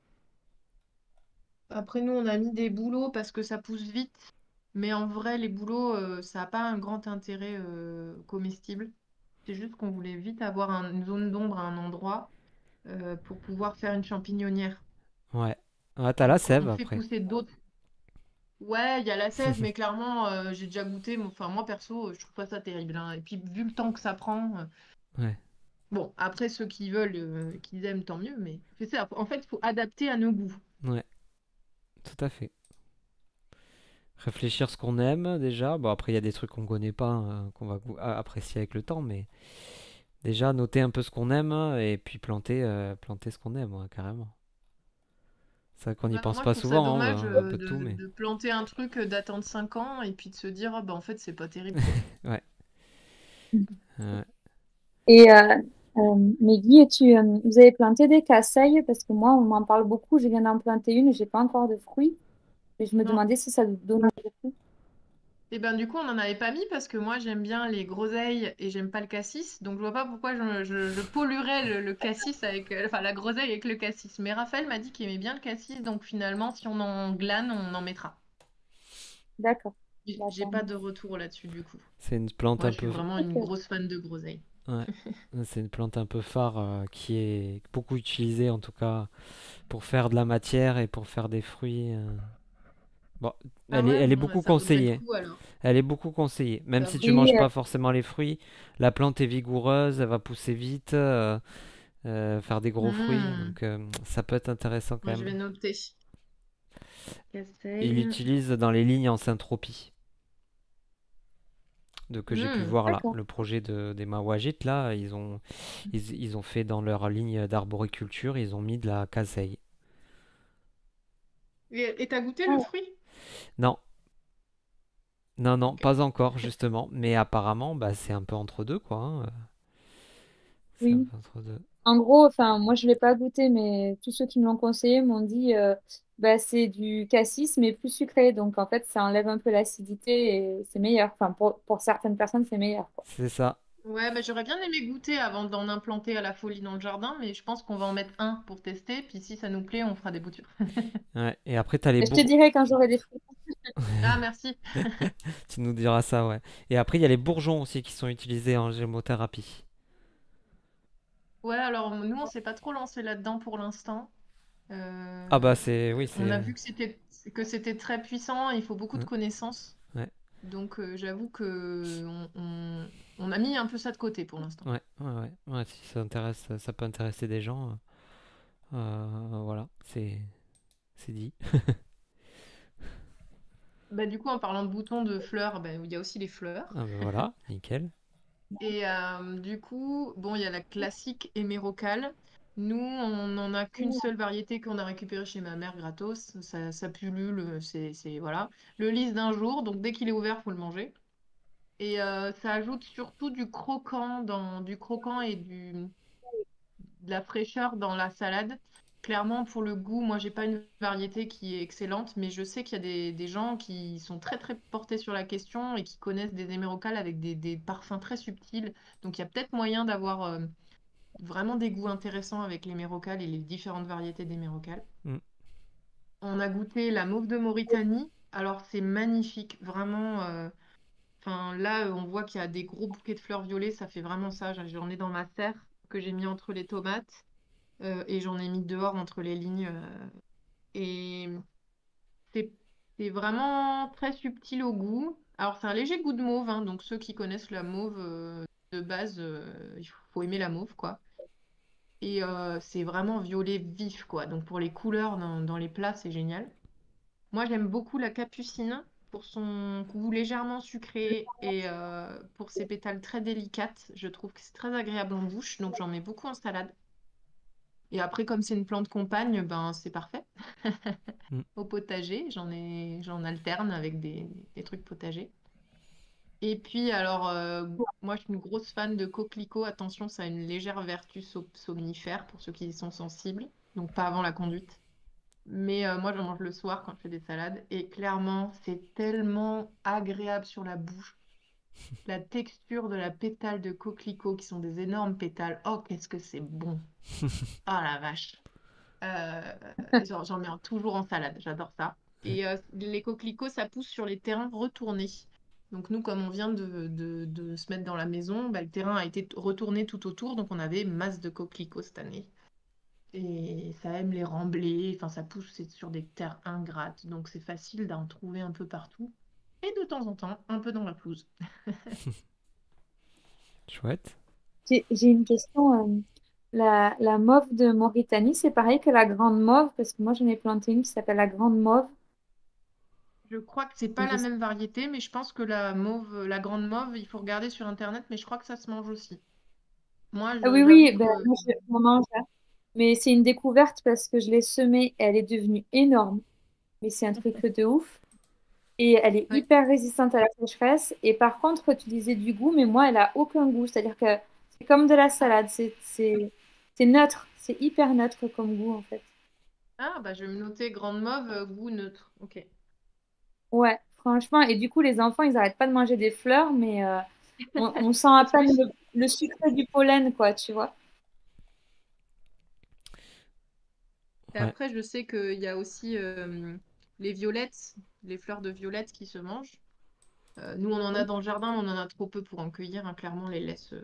Après, nous, on a mis des bouleaux parce que ça pousse vite. Mais en vrai, les bouleaux, ça n'a pas un grand intérêt comestible. C'est juste qu'on voulait vite avoir une zone d'ombre à un endroit pour pouvoir faire une champignonnière. ouais. Ah, t'as la Donc, sève on fait après. pousser d'autres. Ouais, il y a la sève, mais clairement, j'ai déjà goûté. Enfin, moi, perso, je trouve pas ça terrible, hein. Et puis, vu le temps que ça prend, Ouais, bon, après, ceux qui veulent, qu'ils aiment, tant mieux. Mais c'est ça. En fait, il faut adapter à nos goûts. ouais, tout à fait. Réfléchir ce qu'on aime déjà. Bon, après, il y a des trucs qu'on connaît pas, hein, qu'on va apprécier avec le temps, Déjà, noter un peu ce qu'on aime et puis planter ce qu'on aime, ouais, carrément. C'est vrai qu'on n'y Bah, pense moi, je pas trouve ça souvent, dommage hein, un peu de tout, mais de planter un truc datant de 5 ans et puis de se dire, ah, bah, en fait, c'est pas terrible, quoi. ouais. Ouais. Et Meggy, vous avez planté des casseilles parce que moi, on m'en parle beaucoup. Je viens d'en planter une, j'ai pas encore de fruits. Et je me Non. demandais si ça vous donnait des fruits. Et ben du coup, on n'en avait pas mis parce que moi, j'aime bien les groseilles et j'aime pas le cassis. Donc, je vois pas pourquoi je polluerais le cassis avec, enfin, la groseille avec le cassis. Mais Raphaël m'a dit qu'il aimait bien le cassis. Donc, finalement, si on en glane, on en mettra. D'accord. J'ai D'accord. pas de retour là-dessus, du coup. C'est une plante Moi, un je suis peu, vraiment une Ok. grosse fan de groseille. ouais. C'est une plante un peu phare qui est beaucoup utilisée en tout cas pour faire de la matière et pour faire des fruits. Bon, Ah ouais, elle est bon, bah, beaucoup ça vaudrait le conseillée. coup alors. Elle est beaucoup conseillée. Même Ça si vaut- tu Oui, manges pas forcément les fruits, la plante est vigoureuse, elle va pousser vite, faire des gros fruits. Hmm. Donc ça peut être intéressant quand Moi, je même. vais noter. Il Casseille. l'utilise dans les lignes en syntropie. De que j'ai pu Hmm. voir là, d'accord. le projet des Mawajit là, ils ont fait dans leur ligne d'arboriculture, ils ont mis de la caseille. Et t'as goûté Ah le ouais. fruit? Non, non, non, Ok. pas encore justement, mais apparemment, bah, c'est un peu entre deux quoi, hein. C'est un Oui. peu entre deux. En gros, enfin, moi, je l'ai pas goûté, mais tous ceux qui me l'ont conseillé m'ont dit, bah, c'est du cassis, mais plus sucré. Donc, en fait, ça enlève un peu l'acidité et c'est meilleur. Enfin, pour certaines personnes, c'est meilleur, quoi. C'est ça. Ouais, bah, j'aurais bien aimé goûter avant d'en implanter à la folie dans le jardin, mais je pense qu'on va en mettre un pour tester, puis si ça nous plaît, on fera des boutures. Ouais. Et après, t'as les Et je te bourgs. dirai quand j'aurai des fruits. Ah, merci. Tu nous diras ça, ouais. Et après, il y a les bourgeons aussi qui sont utilisés en gémothérapie. Ouais, alors nous, on s'est pas trop lancé là-dedans pour l'instant. Ah bah Euh, c'est, oui, on a c'est, vu que c'était très puissant, il faut beaucoup de ouais, connaissances. ouais, Donc j'avoue que on a mis un peu ça de côté pour l'instant. ouais, ouais, si ça intéresse, ça peut intéresser des gens. Voilà, c'est dit. Bah, du coup, en parlant de boutons, de fleurs, bah, il y a aussi les fleurs. Ah bah voilà, nickel. Et du coup, bon, il y a la classique hémérocale. Nous, on n'en a qu'une seule variété qu'on a récupérée chez ma mère gratos. Ça pullule, voilà. Le lys d'un jour, donc dès qu'il est ouvert, faut le manger. Et ça ajoute surtout du croquant et de la fraîcheur dans la salade. Clairement, pour le goût, moi, j'ai pas une variété qui est excellente, mais je sais qu'il y a des gens qui sont très, très portés sur la question et qui connaissent des hémérocales avec des parfums très subtils. Donc, il y a peut-être moyen d'avoir vraiment des goûts intéressants avec l'hémérocale et les différentes variétés d'hémérocale. Mm. On a goûté la mauve de Mauritanie. Alors, c'est magnifique, vraiment. Enfin, là, on voit qu'il y a des gros bouquets de fleurs violets. Ça fait vraiment ça. J'en ai dans ma serre que j'ai mis entre les tomates. Et j'en ai mis dehors entre les lignes. Et c'est c'est vraiment très subtil au goût. Alors, c'est un léger goût de mauve, hein, donc ceux qui connaissent la mauve de base, il faut aimer la mauve, quoi. Et c'est vraiment violet vif, quoi. Donc, pour les couleurs dans les plats, c'est génial. Moi, j'aime beaucoup la capucine pour son goût légèrement sucré et pour ses pétales très délicates. Je trouve que c'est très agréable en bouche, donc j'en mets beaucoup en salade. Et après, comme c'est une plante compagne, ben c'est parfait. Mm. Au potager, j'en alterne avec des trucs potagers. Et puis, alors, moi, je suis une grosse fan de coquelicot. Attention, ça a une légère vertu somnifère pour ceux qui y sont sensibles. Donc, pas avant la conduite. Mais moi, j'en mange le soir quand je fais des salades. Et clairement, c'est tellement agréable sur la bouche. La texture de la pétale de coquelicot, qui sont des énormes pétales. Oh, qu'est-ce que c'est bon. Ah la vache. Euh, j'en mets toujours en salade, j'adore ça. Et les coquelicots, ça pousse sur les terrains retournés. Donc nous, comme on vient de se mettre dans la maison, bah, le terrain a été retourné tout autour, donc on avait masse de coquelicots cette année. Et ça aime les remblais, enfin ça pousse sur des terres ingrates, donc c'est facile d'en trouver un peu partout. Et de temps en temps, un peu dans la pelouse. Chouette. J'ai une question. La mauve de Mauritanie, c'est pareil que la grande mauve, parce que moi, j'en ai planté une qui s'appelle la grande mauve. Je crois que c'est pas Et la même variété, mais je pense que la grande mauve, il faut regarder sur Internet, mais je crois que ça se mange aussi. Moi, Ah oui, j'avoue oui, ben, que moi, j'en mange, hein. Mais c'est une découverte parce que je l'ai semée, elle est devenue énorme. Mais c'est un truc de ouf. Et elle est ouais. hyper résistante à la sécheresse. Et par contre, tu disais du goût, mais moi, elle a aucun goût. C'est-à-dire que c'est comme de la Ah, salade. C'est neutre. C'est hyper neutre comme goût, en fait. ah, bah je vais me noter grande mauve, goût neutre. Ok. Ouais, franchement. Et du coup, les enfants, ils n'arrêtent pas de manger des fleurs, mais on sent à peine Oui. le sucre du pollen, quoi, tu vois. Et Ouais. après, je sais qu'il y a aussi les violettes, les fleurs de violettes qui se mangent. Nous, on en a dans le jardin, mais on en a trop peu pour en cueillir, hein. Clairement, on les laisse.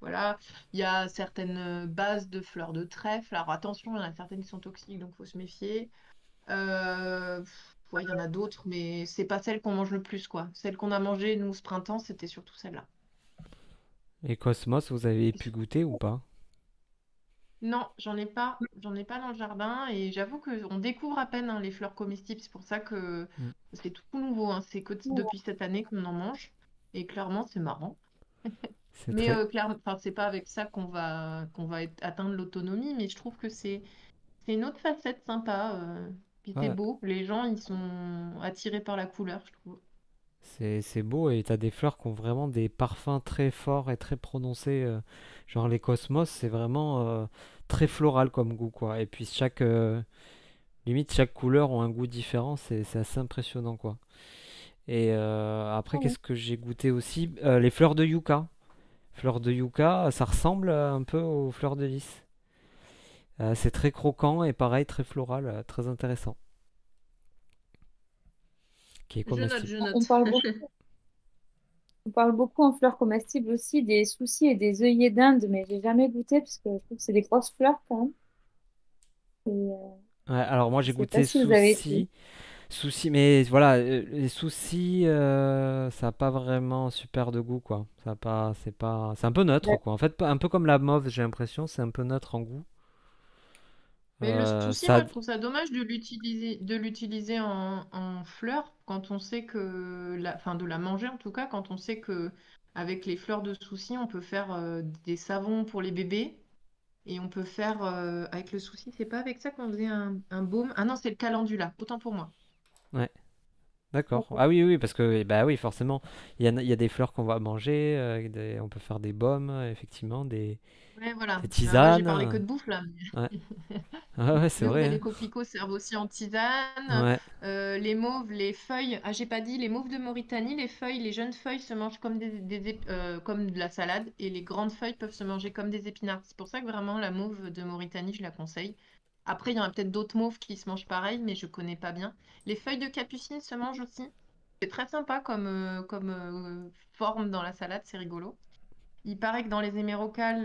Voilà. Il y a certaines bases de fleurs de trèfle. Alors attention, il y en a certaines qui sont toxiques, donc il faut se méfier. Ouais, il y en a d'autres, mais c'est pas celle qu'on mange le plus, quoi. Celle qu'on a mangée, nous, ce printemps, c'était surtout celle-là. Et Cosmos, vous avez pu goûter ou pas? Non, j'en ai pas dans le jardin et j'avoue qu'on découvre à peine hein, les fleurs comestibles. C'est pour ça que Mm. c'est tout nouveau, hein. C'est que depuis cette année qu'on en mange et clairement c'est marrant. C'est Mais très. clairement, enfin c'est pas avec ça qu'on va atteindre l'autonomie, mais je trouve que c'est une autre facette sympa. Puis c'est Ouais, beau, les gens ils sont attirés par la couleur, je trouve. c'est beau et t'as des fleurs qui ont vraiment des parfums très forts et très prononcés. Genre les Cosmos, c'est vraiment très floral comme goût, quoi. Et puis limite, chaque couleur ont un goût différent, c'est assez impressionnant, quoi. Et après, Ouais. qu'est-ce que j'ai goûté aussi? Les fleurs de yucca. Fleurs de yucca, ça ressemble un peu aux fleurs de lys. C'est très croquant et pareil, très floral, très intéressant, qui est Je note, comestible. je On note. parle beaucoup, on parle beaucoup en fleurs comestibles aussi des soucis et des œillets d'Inde, mais j'ai jamais goûté parce que je trouve que c'est des grosses fleurs quand même. Et Ouais, alors moi je j'ai sais pas goûté si vous avez essayé. souci, mais voilà, les soucis, ça a pas vraiment super de goût quoi. Ça a pas, c'est pas, c'est un peu neutre Ouais. quoi. En fait, un peu comme la mauve, j'ai l'impression, c'est un peu neutre en goût. Mais le souci, Ça, moi, je trouve ça dommage de l'utiliser en fleurs quand on sait que, enfin, de la manger en tout cas, quand on sait que avec les fleurs de souci, on peut faire des savons pour les bébés et on peut faire avec le souci, c'est pas avec ça qu'on faisait un baume. Ah non, c'est le calendula, autant pour moi. ouais, d'accord. D'accord. Ah oui, oui, parce que bah oui, forcément, il y a des fleurs qu'on va manger, on peut faire des baumes, effectivement, Ouais, voilà. des Moi, j'ai parlé que tisanes. de bouffe là. Ouais, ouais, ouais, c'est Mais oui, vrai, bah, les hein. coquelicots servent aussi en tisane. Ouais, Les mauves, les feuilles. Ah, j'ai pas dit, les mauves de Mauritanie, les feuilles, les jeunes feuilles se mangent comme comme de la salade et les grandes feuilles peuvent se manger comme des épinards. C'est pour ça que vraiment la mauve de Mauritanie, je la conseille. Après, il y en a peut-être d'autres mauves qui se mangent pareil, mais je connais pas bien. Les feuilles de capucine se mangent aussi. C'est très sympa comme forme dans la salade, c'est rigolo. Il paraît que dans les hémérocalles,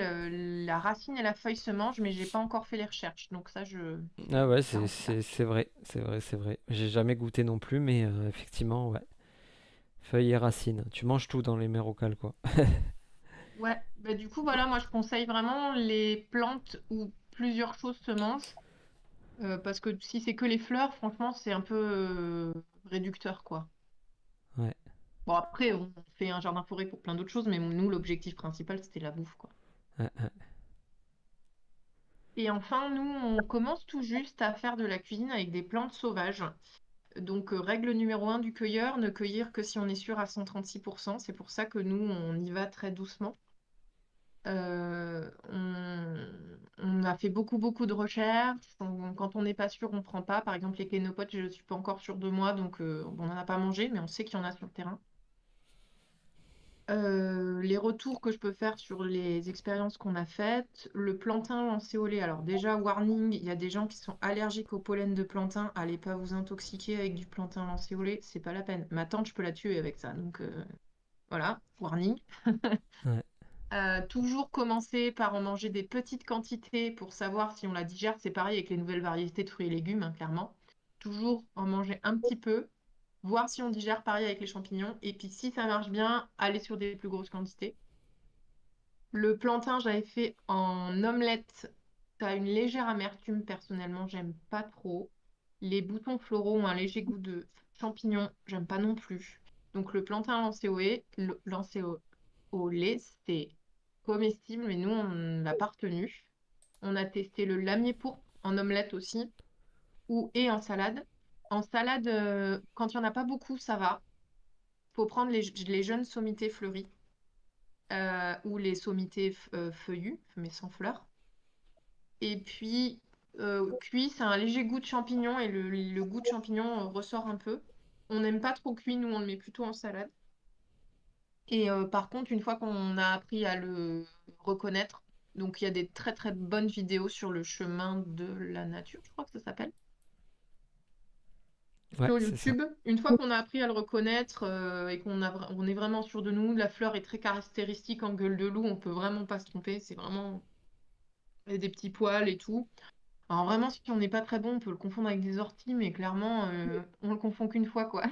la racine et la feuille se mangent, mais j'ai pas encore fait les recherches. Donc ça, ah ouais, ça en tout cas. c'est vrai, c'est vrai, c'est vrai. J'ai jamais goûté non plus, mais effectivement, ouais. Feuilles et racines. Tu manges tout dans les mers locales, quoi. Ouais, bah du coup, voilà, moi je conseille vraiment les plantes où plusieurs choses se mangent. Parce que si c'est que les fleurs, franchement, c'est un peu réducteur, quoi. Ouais, Bon, après, on fait un jardin-forêt pour plein d'autres choses, mais nous, l'objectif principal, c'était la bouffe, quoi. ouais, ouais. Et enfin, nous, on commence tout juste à faire de la cuisine avec des plantes sauvages. Donc, règle numéro un du cueilleur, ne cueillir que si on est sûr à 136%. C'est pour ça que nous, on y va très doucement. On a fait beaucoup de recherches. Quand on n'est pas sûr, on ne prend pas. Par exemple, les clénopodes, je ne suis pas encore sûre de moi, donc on n'en a pas mangé, mais on sait qu'il y en a sur le terrain. Les retours que je peux faire sur les expériences qu'on a faites, le plantain lancéolé. Alors déjà, warning, il y a des gens qui sont allergiques au pollen de plantain. Allez pas vous intoxiquer avec du plantain lancéolé, c'est pas la peine. Ma tante, je peux la tuer avec ça. Donc voilà, warning. Ouais. Toujours commencer par en manger des petites quantités pour savoir si on la digère. C'est pareil avec les nouvelles variétés de fruits et légumes, hein, clairement. Toujours en manger un petit peu, voir si on digère pareil avec les champignons. Et puis si ça marche bien, aller sur des plus grosses quantités. Le plantain, j'avais fait en omelette. Ça a une légère amertume, personnellement, j'aime pas trop. Les boutons floraux ont un léger goût de champignon, j'aime pas non plus. Donc le plantain lancé au lait, c'est comestible, mais nous, on ne l'a pas retenu. On a testé le lamier pourpre en omelette aussi, et en salade. En salade, quand il n'y en a pas beaucoup, ça va. Faut prendre les jeunes sommités fleuries ou les sommités feuillues, mais sans fleurs. Et puis, cuit, c'est un léger goût de champignon et le goût de champignon ressort un peu. On n'aime pas trop cuit, nous, on le met plutôt en salade. Et par contre, une fois qu'on a appris à le reconnaître, donc il y a des très très bonnes vidéos sur le chemin de la nature, je crois que ça s'appelle, Ouais, sur c'est ça. YouTube. Une fois qu'on a appris à le reconnaître et on est vraiment sûr de nous, la fleur est très caractéristique en gueule de loup, on peut vraiment pas se tromper, c'est vraiment il y a des petits poils et tout. Alors vraiment, si on n'est pas très bon, on peut le confondre avec des orties, mais clairement, on le confond qu'une fois, quoi.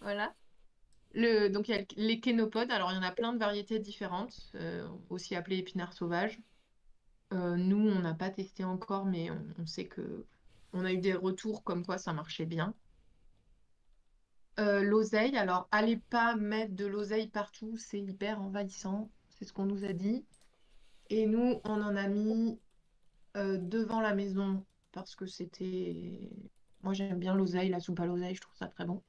Voilà. Donc il y a les kénopodes, alors il y en a plein de variétés différentes, aussi appelées épinards sauvages. Nous, on n'a pas testé encore, mais on sait que on a eu des retours comme quoi ça marchait bien. L'oseille, alors allez pas mettre de l'oseille partout, c'est hyper envahissant, c'est ce qu'on nous a dit. Et nous, on en a mis devant la maison parce que c'était. Moi, j'aime bien l'oseille, la soupe à l'oseille, je trouve ça très bon.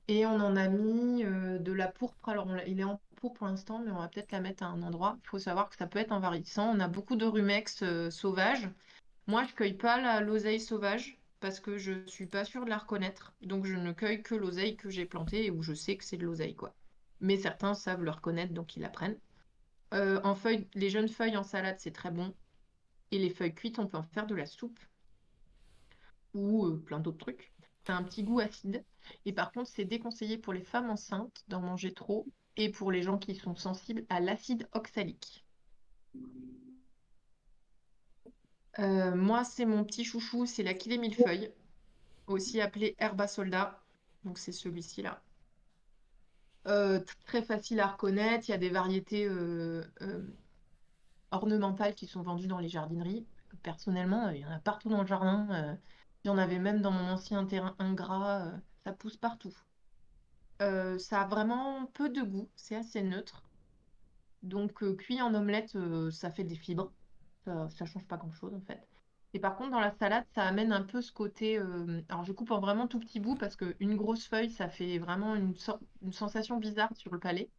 Et on en a mis de la pourpre. Alors, il est en pot pour l'instant, mais on va peut-être la mettre à un endroit. Il faut savoir que ça peut être envahissant. On a beaucoup de rumex sauvages. Moi, je cueille pas l'oseille sauvage parce que je suis pas sûre de la reconnaître. Donc, je ne cueille que l'oseille que j'ai plantée et où je sais que c'est de l'oseille, quoi. Mais certains savent le reconnaître, donc ils la prennent. En feuilles, les jeunes feuilles en salade, c'est très bon. Et les feuilles cuites, on peut en faire de la soupe ou plein d'autres trucs. Ça a un petit goût acide. Et par contre, c'est déconseillé pour les femmes enceintes d'en manger trop et pour les gens qui sont sensibles à l'acide oxalique. Moi, c'est mon petit chouchou, c'est la millefeuille, aussi appelée herba soldat. Donc, c'est celui-ci là. Très facile à reconnaître. Il y a des variétés ornementales qui sont vendues dans les jardineries. Personnellement, il y en a partout dans le jardin. Il y en avait même dans mon ancien terrain ingrat. Ça pousse partout. Ça a vraiment peu de goût, c'est assez neutre. Donc cuit en omelette, ça fait des fibres. Ça change pas grand-chose en fait. Et par contre, dans la salade, ça amène un peu ce côté. Alors je coupe en vraiment tout petits bouts parce qu'une grosse feuille, ça fait vraiment une sensation bizarre sur le palais.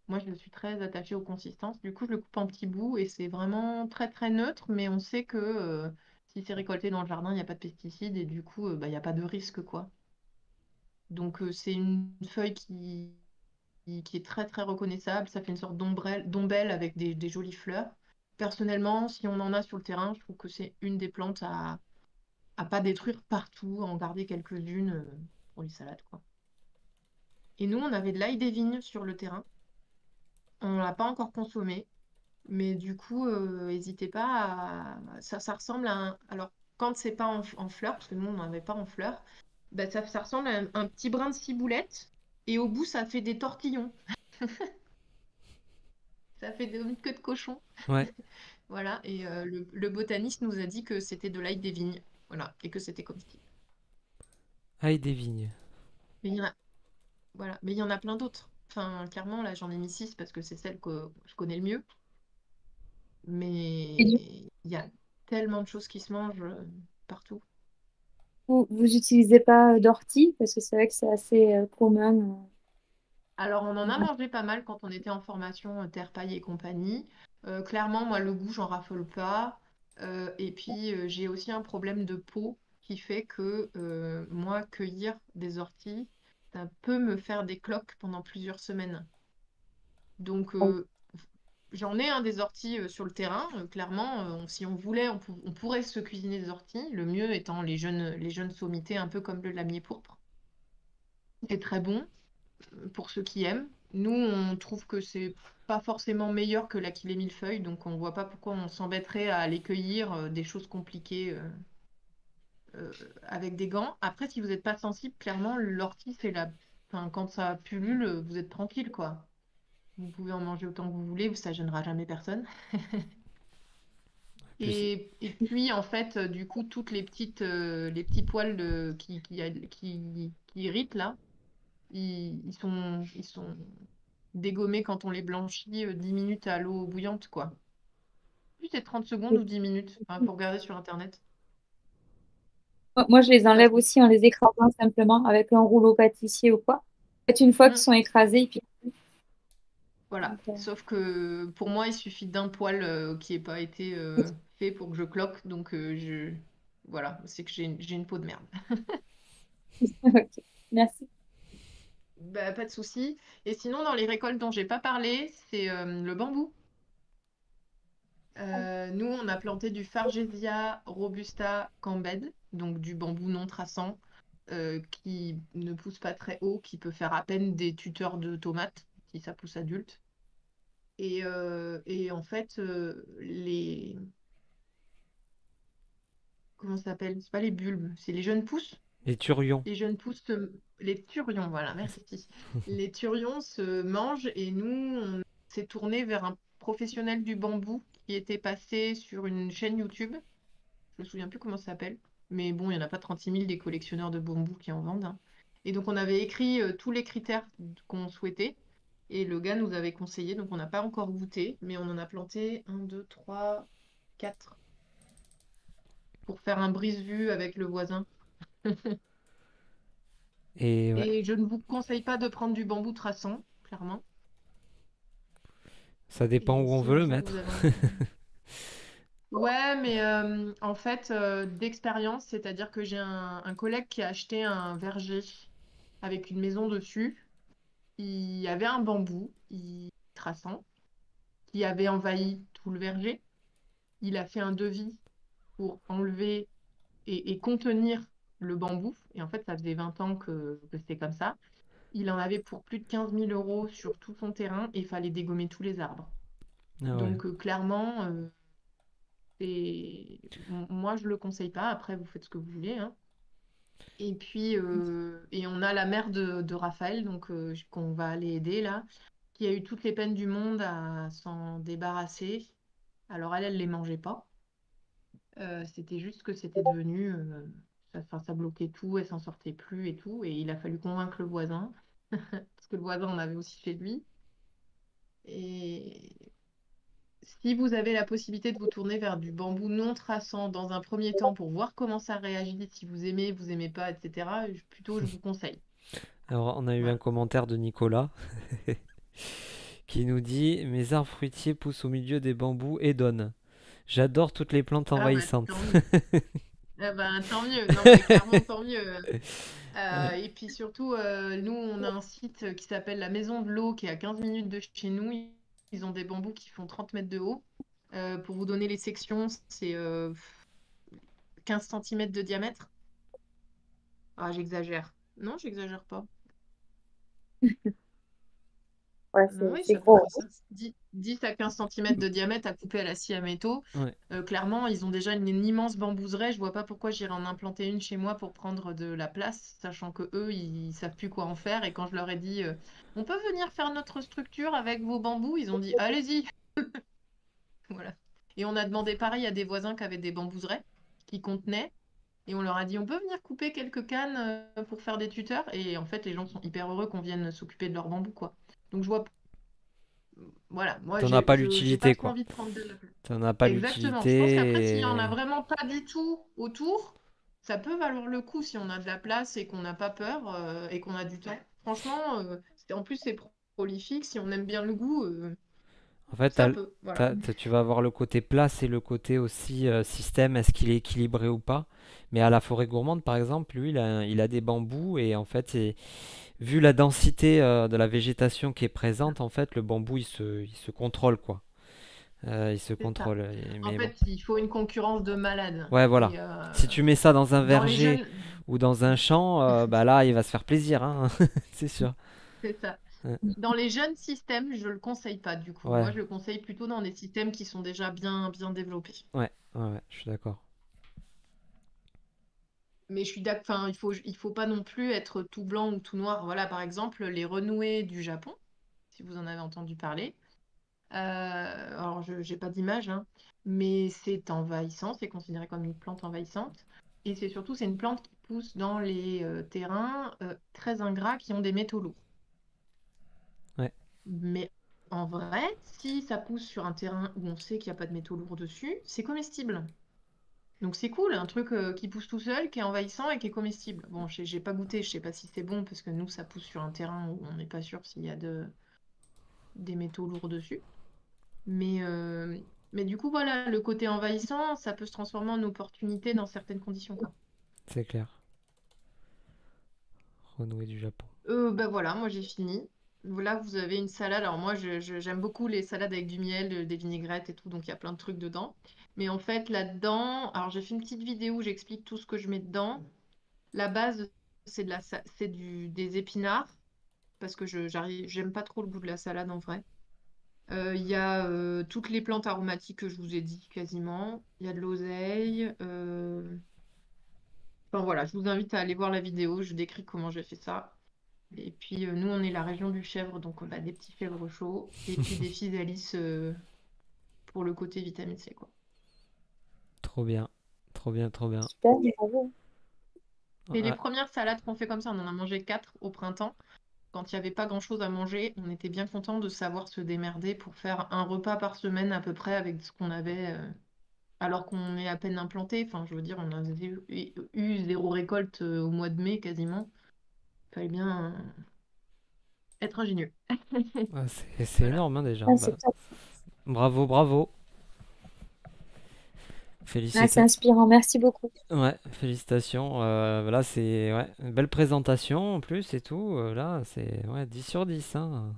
Moi, je suis très attachée aux consistances. Du coup, je le coupe en petits bouts et c'est vraiment très très neutre, mais on sait que si c'est récolté dans le jardin, il n'y a pas de pesticides et du coup, bah, il n'y a pas de risque, quoi. Donc, c'est une feuille qui est très très reconnaissable. Ça fait une sorte d'ombelle avec des jolies fleurs. Personnellement, si on en a sur le terrain, je trouve que c'est une des plantes à pas détruire partout, à en garder quelques-unes pour les salades, quoi. Et nous, on avait de l'ail des vignes sur le terrain. On l'a pas encore consommé. Mais du coup, n'hésitez pas ça ressemble à un. Alors, quand c'est pas en fleurs, parce que nous, on n'en avait pas en fleurs, bah, ça ressemble à un petit brin de ciboulette. Et au bout, ça fait des tortillons. Ça fait des queues de cochon. Ouais, Voilà. Et le botaniste nous a dit que c'était de l'ail des vignes. Voilà. Et que c'était comestible. ail des vignes. Mais il y en a, voilà. Mais il y en a plein d'autres. Enfin, clairement, là, j'en ai mis 6 parce que c'est celle que je connais le mieux. Et du Mais il y a tellement de choses qui se mangent partout. coup, vous n'utilisez pas d'ortie parce que c'est vrai que c'est assez commun. Alors, on en a mangé pas mal quand on était en formation terre, paille et compagnie. Clairement, moi, le goût, j'en raffole pas. Et puis, j'ai aussi un problème de peau qui fait que moi, cueillir des orties, ça peut me faire des cloques pendant plusieurs semaines. Donc, j'en ai des orties sur le terrain. Clairement, si on voulait, on pourrait se cuisiner des orties. Le mieux étant les jeunes sommités, un peu comme le lamier pourpre. C'est très bon pour ceux qui aiment. Nous, on trouve que c'est pas forcément meilleur que l'aquilée millefeuille, donc on voit pas pourquoi on s'embêterait à aller cueillir des choses compliquées avec des gants. Après, si vous n'êtes pas sensible, clairement, l'ortie, c'est la. Enfin, quand ça pullule, vous êtes tranquille, quoi. Vous pouvez en manger autant que vous voulez, ça gênera jamais personne. Plus... Et puis, en fait, du coup, toutes les petits poils qui irritent, là, ils sont dégommer quand on les blanchit 10 minutes à l'eau bouillante, quoi. Plus c'est 30 secondes ou Et- 10 minutes. Enfin, faut regarder sur Internet. Moi, je les Ça enlève se- aussi en les écrasant simplement avec un rouleau pâtissier ou quoi. En fait, une fois qu'ils Mm, sont écrasés, puis voilà. donc, Sauf que pour moi, il suffit d'un poil qui n'ait pas été fait pour que je cloque. Donc, voilà, c'est que j'ai une peau de merde. ok. Merci. Bah, pas de souci. Et sinon, dans les récoltes dont j'ai pas parlé, c'est le bambou. Nous, on a planté du Fargesia robusta cambed, donc du bambou non traçant, qui ne pousse pas très haut, qui peut faire à peine des tuteurs de tomates, si ça pousse adulte. Et en fait, comment ça s'appelle? C'est pas les bulbes, c'est les jeunes pousses. Les turions. Les jeunes pousses, les turions, voilà, merci. Les turions se mangent et nous, on s'est tourné vers un professionnel du bambou qui était passé sur une chaîne YouTube. Je me souviens plus comment ça s'appelle. Mais bon, il n'y en a pas 36 000 des collectionneurs de bambou qui en vendent, hein. Et donc, on avait écrit tous les critères qu'on souhaitait. Et le gars nous avait conseillé. Donc, on n'a pas encore goûté, mais on en a planté un, 2, 3, 4 pour faire un brise-vue avec le voisin. Et ouais, Et je ne vous conseille pas de prendre du bambou traçant, clairement. ça dépend Et où on si veut un le jour vous mettre. avez envie. Ouais, mais en fait, d'expérience, c'est-à-dire que j'ai un collègue qui a acheté un verger avec une maison dessus. Il y avait un bambou traçant qui avait envahi tout le verger. Il a fait un devis pour enlever et contenir le bambou. Et en fait, ça faisait 20 ans que c'était comme ça. Il en avait pour plus de 15 000 € sur tout son terrain et il fallait dégommer tous les arbres. Ah ouais. Donc, clairement, moi, je le conseille pas. Après, vous faites ce que vous voulez, hein. Et puis, on a la mère de Raphaël, donc qu'on va aller aider là, qui a eu toutes les peines du monde à s'en débarrasser. Alors elle les mangeait pas. C'était juste que c'était devenu, ça bloquait tout, elle s'en sortait plus et tout. Et il a fallu convaincre le voisin, parce que le voisin en avait aussi chez lui. Et si vous avez la possibilité de vous tourner vers du bambou non traçant dans un premier temps pour voir comment ça réagit, si vous aimez pas, etc., plutôt je vous conseille. Alors, on a eu un Voilà. commentaire de Nicolas qui nous dit: Mes arbres fruitiers poussent au milieu des bambous et donnent. J'adore toutes les plantes Ah bah envahissantes. tant mieux. Ah bah, tant mieux. Non mais clairement tant mieux. Et puis surtout, nous on a un site qui s'appelle la Maison de l'eau qui est à 15 minutes de chez nous. Ils ont des bambous qui font 30 mètres de haut. Pour vous donner les sections, c'est 15 centimètres de diamètre. Ah, j'exagère. Non, j'exagère pas. Ouais, Oui, c'est c'est à peu gros. près ça. 10 à 15 centimètres de diamètre à couper à la scie à métaux. Ouais. Clairement, ils ont déjà une immense bambouseraie. Je vois pas pourquoi j'irais en implanter une chez moi pour prendre de la place, sachant que eux, ils savent plus quoi en faire. Et quand je leur ai dit, on peut venir faire notre structure avec vos bambous, ils ont dit, allez-y. Voilà. Et on a demandé pareil à des voisins qui avaient des bambouseraies qui contenaient. Et on leur a dit, on peut venir couper quelques cannes pour faire des tuteurs. Et en fait, les gens sont hyper heureux qu'on vienne s'occuper de leur bambou, quoi. Donc je vois, voilà, moi T'en as pas j'ai pas l'utilité, trop quoi. envie de prendre de la place. T'en as pas Exactement. Je pense qu'après, s'il y en a l'utilité. vraiment pas du tout autour, ça peut valoir le coup si on a de la place et qu'on n'a pas peur et qu'on a du temps. Franchement, en plus c'est prolifique. Si on aime bien le goût, En fait, ça peut. Voilà. tu vas avoir le côté place et le côté aussi système, est-ce qu'il est équilibré ou pas. Mais à la forêt gourmande, par exemple, lui, il a des bambous et en fait, vu la densité de la végétation qui est présente, en fait, le bambou, il se contrôle, quoi. Il se C'est ça. contrôle. En Mais bon. fait, il faut une concurrence de malades. Ouais, voilà. Et Si tu mets ça dans un dans les verger jeunes, ou dans un champ, bah là, il va se faire plaisir, hein. C'est sûr. c'est ça. Ouais, Dans les jeunes systèmes, je le conseille pas du coup. ouais, Moi, je le conseille plutôt dans des systèmes qui sont déjà bien développés. ouais, je suis d'accord. Mais je suis d'accord, enfin, il faut pas non plus être tout blanc ou tout noir. Voilà, par exemple, les renouées du Japon, si vous en avez entendu parler. Alors, je n'ai pas d'image, hein, mais c'est envahissant, c'est considéré comme une plante envahissante. Et c'est surtout, c'est une plante qui pousse dans les terrains très ingrats qui ont des métaux lourds. Ouais. Mais en vrai, si ça pousse sur un terrain où on sait qu'il n'y a pas de métaux lourds dessus, c'est comestible. Donc c'est cool, un truc qui pousse tout seul, qui est envahissant et qui est comestible. Bon, j'ai pas goûté, je sais pas si c'est bon, parce que nous, ça pousse sur un terrain où on n'est pas sûr s'il y a des métaux lourds dessus. Mais, euh, mais du coup, voilà, le côté envahissant, ça peut se transformer en opportunité dans certaines conditions, quoi. C'est clair. Renouer du Japon. Ben voilà, moi j'ai fini. Là, vous avez une salade. Alors moi, j'aime beaucoup les salades avec du miel, des vinaigrettes et tout, donc il y a plein de trucs dedans. Mais en fait, là-dedans, alors j'ai fait une petite vidéo où j'explique tout ce que je mets dedans. La base, des épinards, parce que j'aime pas trop le goût de la salade en vrai. Il y a toutes les plantes aromatiques que je vous ai dit quasiment. Il y a de l'oseille. Enfin voilà, je vous invite à aller voir la vidéo. Je décris comment j'ai fait ça. Et puis nous, on est la région du chèvre, donc on a des petits chèvres chauds. Et puis des physalis pour le côté vitamine C, quoi. Trop bien. Trop bien, trop bien. Super, bravo. Et les Ouais, premières salades qu'on fait comme ça, on en a mangé 4 au printemps. Quand il n'y avait pas grand-chose à manger, on était bien content de savoir se démerder pour faire un repas par semaine à peu près avec ce qu'on avait, alors qu'on est à peine implanté. Enfin, je veux dire, on a eu zéro récolte au mois de mai quasiment. Il fallait bien être ingénieux. ouais, c'est Voilà. énorme hein, déjà. Ah, Bah, c'est top. bravo, bravo. Ah, c'est Félicitations. inspirant. Merci beaucoup. Ouais, félicitations. Là, c'est ouais, une belle présentation en plus et tout. Là, c'est ouais, 10 sur 10, hein.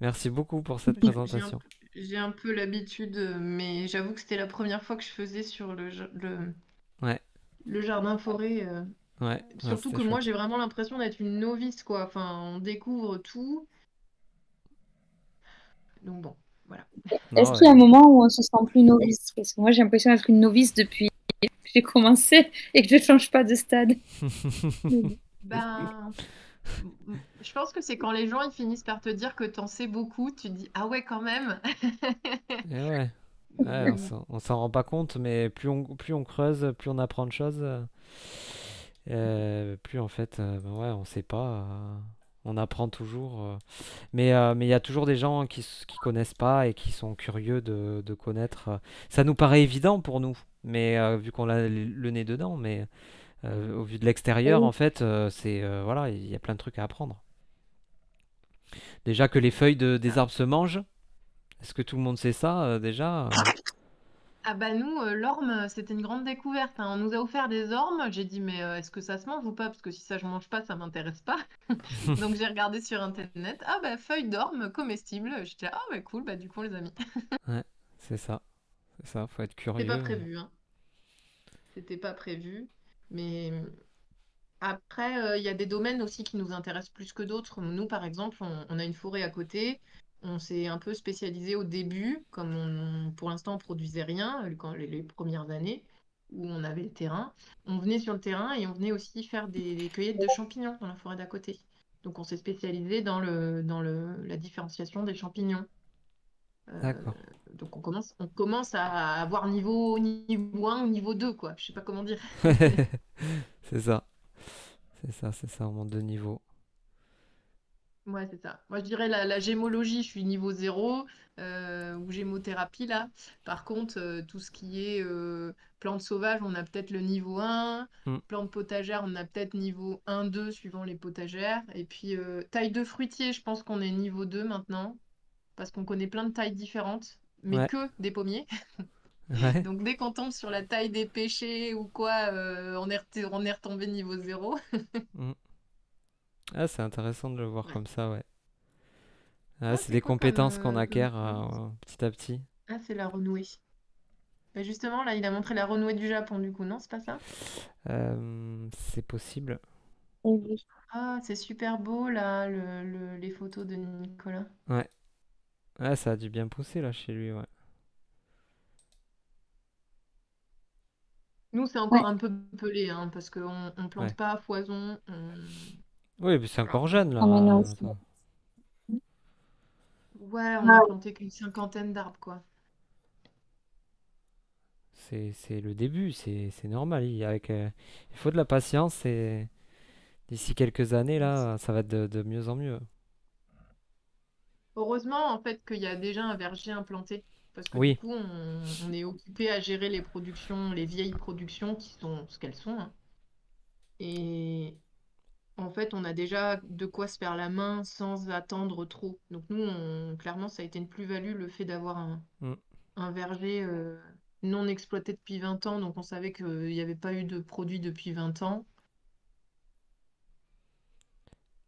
Merci beaucoup pour cette présentation. J'ai un peu l'habitude, mais j'avoue que c'était la première fois que je faisais sur Ouais, le jardin forêt. ouais, Surtout c'était que moi, chouette. j'ai vraiment l'impression d'être une novice, quoi. Enfin, on découvre tout. Donc bon, voilà. Non, Est-ce qu'il y ouais. a un moment où on se sent plus novice? Parce que moi, j'ai l'impression d'être une novice depuis que j'ai commencé et que je ne change pas de stade. Mhm. Ben, je pense que c'est quand les gens ils finissent par te dire que t'en sais beaucoup, tu te dis ah ouais quand même. Et ouais, ouais, Mais on s'en rend pas compte, mais plus on creuse, plus on apprend de choses, plus en fait, ben ouais, on sait pas, on apprend toujours. Mais il y a toujours des gens qui connaissent pas et qui sont curieux de connaître. Ça nous paraît évident pour nous, mais vu qu'on a le nez dedans, mais au vu de l'extérieur, en Oui. fait, voilà, il y a plein de trucs à apprendre. Déjà que les feuilles des ça. arbres se mangent. Est-ce que tout le monde sait ça déjà? Ah bah nous, l'orme, c'était une grande découverte, hein. On nous a offert des ormes. J'ai dit mais est-ce que ça se mange ou pas? Parce que si ça je mange pas, ça m'intéresse pas. Donc j'ai regardé sur internet. Ah bah feuilles d'orme comestibles. J'étais ah ouais cool. Bah du coup on les a mis. Ouais, c'est ça, c'est ça. Faut être C'était pas curieux. prévu, hein. C'était pas prévu. Mais après, il y a des domaines aussi qui nous intéressent plus que d'autres. Nous, par exemple, on a une forêt à côté. On s'est un peu spécialisé au début, comme pour l'instant on produisait rien, quand les premières années où on avait le terrain. On venait sur le terrain et on venait aussi faire des cueillettes de champignons dans la forêt d'à côté. Donc on s'est spécialisé la différenciation des champignons. Euh, D'accord. donc on commence à avoir niveau 1 ou niveau 2 quoi. Je sais pas comment dire. C'est ça, c'est ça, on monte de niveau. Ouais, c'est ça. Moi, je dirais la gémologie, je suis niveau 0 ou gémothérapie, là. Par contre, tout ce qui est plantes sauvages, on a peut-être le niveau 1. Hmm. Plantes potagères, on a peut-être niveau 1, 2, suivant les potagères. Et puis, taille de fruitier, je pense qu'on est niveau 2 maintenant, parce qu'on connaît plein de tailles différentes, mais Ouais, que des pommiers. ouais. Donc, dès qu'on tombe sur la taille des pêchers ou quoi, on est retombé niveau 0. Hmm. Ah, c'est intéressant de le voir Ouais. comme ça, ouais. Ah, Ah, c'est c'est des quoi compétences qu'on comme acquiert plante? petit à petit. Ah, c'est la renouée. Bah, justement, là, il a montré la renouée du Japon, du coup, non, c'est pas ça? C'est possible. Et oui. Ah, c'est super beau, là, les photos de Nicolas. Ouais. Ah, ça a dû bien pousser là chez lui, ouais. Nous, c'est encore Ouais. un peu pelé, hein, parce qu'on on plante Ouais. pas à foison. Oui, mais c'est Voilà. encore jeune là. Ah, maintenant aussi. Attends. Ouais, on a Ah, planté qu'une cinquantaine d'arbres, quoi. C'est le début, c'est normal. Il faut de la patience et d'ici quelques années Merci. là, ça va être de mieux en mieux. Heureusement, en fait, qu'il y a déjà un verger implanté. Parce que du Oui, coup, on est occupé à gérer les productions, les vieilles productions qui sont ce qu'elles sont, hein. Et en fait, on a déjà de quoi se faire la main sans attendre trop. Donc nous, clairement, ça a été une plus-value le fait d'avoir mm. un verger non exploité depuis 20 ans. Donc on savait qu'il n'y avait pas eu de produit depuis 20 ans.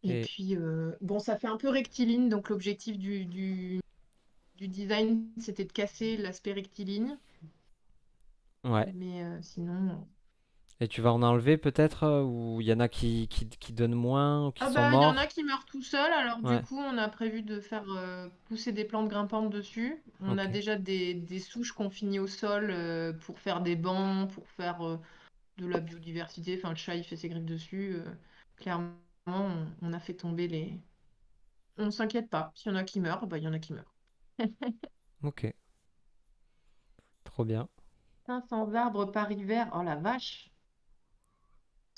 Et Et puis, bon, ça fait un peu rectiligne. Donc l'objectif du design, c'était de casser l'aspect rectiligne. ouais. Mais sinon. Et tu vas en enlever peut-être, ou il y en a qui donnent moins ou qui Ah sont bah, il y en a morts? qui meurent tout seuls. Alors du Ouais, coup, on a prévu de faire pousser des plantes grimpantes dessus. On a ok. déjà des souches qu'on finit au sol pour faire des bancs, pour faire de la biodiversité. Enfin, le chat, il fait ses griffes dessus. Clairement, on a fait tomber les... On ne s'inquiète pas. S'il y en a qui meurent, bah, il y en a qui meurent. Ok, trop bien. 500 arbres par hiver. Oh la vache!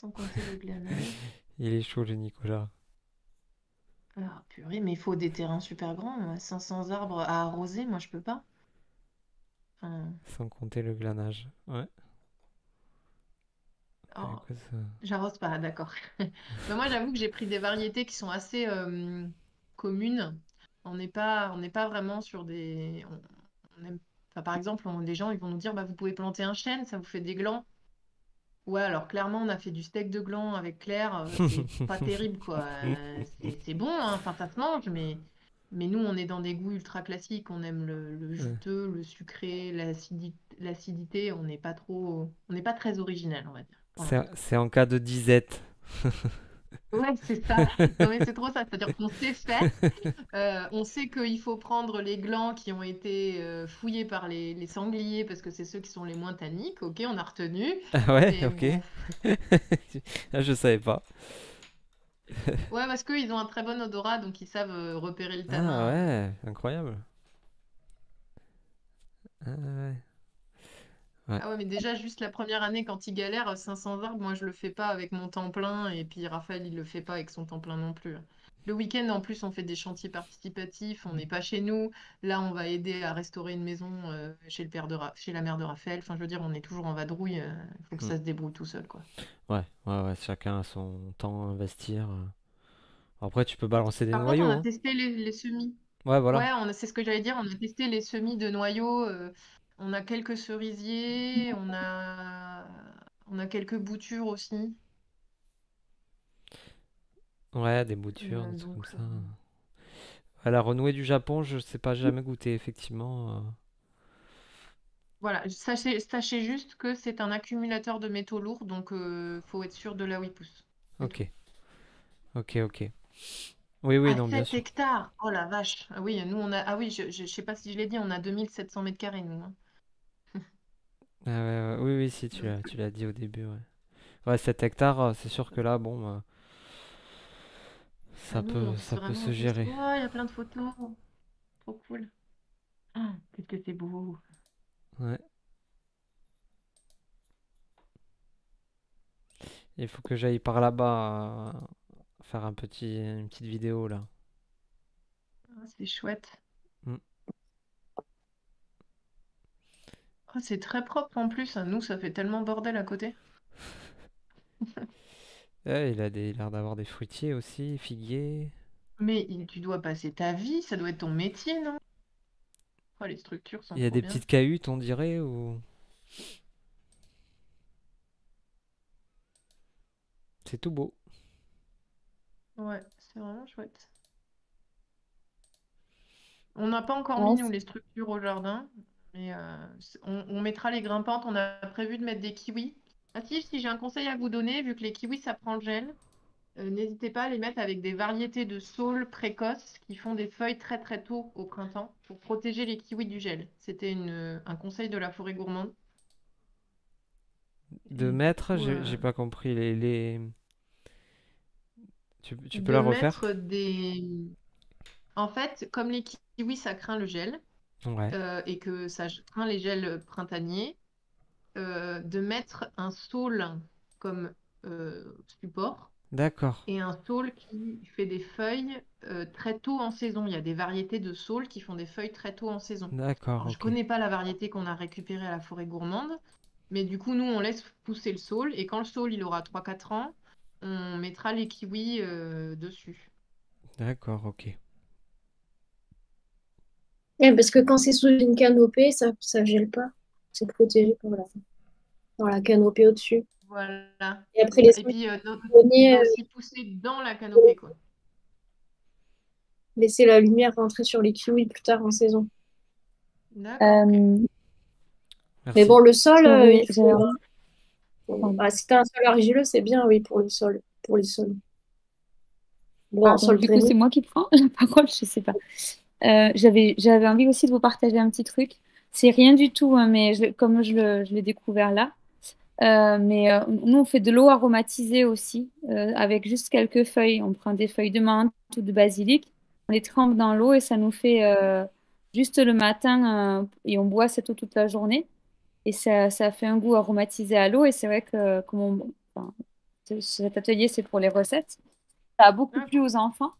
Sans compter le glanage. Il est chaud, le Nicolas. Ah, purée, mais il faut des terrains super grands. 500 arbres à arroser, moi, je peux pas. Enfin, Sans compter le glanage. Ouais, oh, écoute, j'arrose pas, d'accord. Mais moi, j'avoue que j'ai pris des variétés qui sont assez communes. On n'est pas vraiment sur des. On aime... enfin, par exemple, les gens ils vont nous dire bah, vous pouvez planter un chêne, ça vous fait des glands. Ouais, alors clairement, on a fait du steak de gland avec Claire, c'est pas terrible, quoi. C'est bon, hein, enfin, ça se mange, mais nous, on est dans des goûts ultra classiques. On aime le euh, juteux, le sucré, l'acidité. On n'est pas très original, on va dire, pour l'instant. c'est en cas de disette. Ouais, c'est ça. Non, mais c'est trop ça. C'est-à-dire qu'on sait faire. On sait qu'il faut prendre les glands qui ont été fouillés par les sangliers parce que c'est ceux qui sont les moins tanniques. Ok, on a retenu. Ah ouais, Mais ok. bon. Ah, je savais pas. Ouais, parce qu'ils ont un très bon odorat, donc ils savent repérer le Ah tanin. ouais, incroyable. Ah ouais. Ouais. Ah ouais, mais déjà, juste la première année, quand ils galèrent, 500 arbres, moi, je le fais pas avec mon temps plein. Et puis Raphaël, il le fait pas avec son temps plein non plus. Le week-end, en plus, on fait des chantiers participatifs. On n'est pas chez nous. Là, on va aider à restaurer une maison chez chez la mère de Raphaël. Enfin, je veux dire, on est toujours en vadrouille. Il faut que Mm. ça se débrouille tout seul, quoi. Ouais, ouais, ouais, chacun a son temps à investir. Après, tu peux balancer des Par contre, on noyaux, a hein. testé les semis. Ouais, voilà. Ouais, c'est ce que j'allais dire. On a testé les semis de noyaux. On a quelques cerisiers. On a quelques boutures aussi. Ouais, des boutures, des trucs comme Donc, ça. À la renouée du Japon, je sais pas, j'ai jamais goûté, effectivement. voilà. Sachez juste que c'est un accumulateur de métaux lourds. Donc, faut être sûr de là où il pousse. C'est tout. Ok, ok, ok. Oui, oui, Ah, non, bien 7 sûr. hectares! Oh la vache! Ah oui, nous, on a. Ah oui, je sais pas si je l'ai dit, on a 2700 mètres carrés, nous, hein. Ah ouais, ouais, oui, oui, si, Donc, tu l'as dit au début, ouais. Ouais, 7 hectares, c'est sûr que là, bon, ah, nous, on vise ça peut vraiment se juste. gérer. Oh, il y a plein de photos. Trop cool. Ah, qu'est-ce que c'est beau. Ouais. Il faut que j'aille par là-bas faire une petite vidéo là. Ah, c'est chouette. Mm. Oh, c'est très propre en plus, hein. Nous, ça fait tellement bordel à côté. Ouais, il a l'air d'avoir des fruitiers aussi, figuiers. Mais tu dois passer ta vie, ça doit être ton métier, non? Oh, les structures sont Il y a trop des bien. petites cahutes, on dirait, ou c'est tout beau. Ouais, c'est vraiment chouette. On n'a pas encore mis, Ouais, nous, les structures au jardin, mais on mettra les grimpantes. On a prévu de mettre des kiwis. Ah si, j'ai un conseil à vous donner, vu que les kiwis, ça prend le gel. N'hésitez pas à les mettre avec des variétés de saules précoces qui font des feuilles très très tôt au printemps pour protéger les kiwis du gel. C'était un conseil de la forêt gourmande. De Et du mettre, coup, j'ai pas compris tu peux de la refaire? mettre des... En fait, comme les kiwis, ça craint le gel Ouais. et que ça craint les gels printaniers, de mettre un saule comme support D'accord. et un saule qui fait des feuilles très tôt en saison. Il y a des variétés de saules qui font des feuilles très tôt en saison. D'accord, Alors, je ok. connais pas la variété qu'on a récupérée à la forêt gourmande, mais du coup, nous, on laisse pousser le saule, et quand le saule il aura 3 4 ans, on mettra les kiwis dessus. D'accord, ok. Ouais, parce que quand c'est sous une canopée, ça gèle pas. C'est protégé par la canopée au-dessus. Voilà, Et c'est après, ça. les Et semences puis, il grenier, va aussi pousser dans la canopée, quoi. laisser la lumière rentrer sur les kiwis plus tard en saison. D'accord, ok. Euh, Mais Merci. bon, le sol, il j'avais faut. pardon. Ah, si t'as un sol argileux, c'est bien, oui, pour le sol. Pour les sols. Bon, un Pardon, sol du coup, drainé. c'est moi qui prends la parole, je sais pas. J'avais envie aussi de vous partager un petit truc. C'est rien du tout, hein, mais comme je l'ai découvert là. Nous, on fait de l'eau aromatisée aussi, avec juste quelques feuilles. On prend des feuilles de menthe ou de basilic, on les trempe dans l'eau et ça nous fait juste le matin, et on boit cette eau toute la journée. Et ça fait un goût aromatisé à l'eau. Et c'est vrai que enfin, cet atelier, c'est pour les recettes. Ça a beaucoup plu D'accord. aux enfants.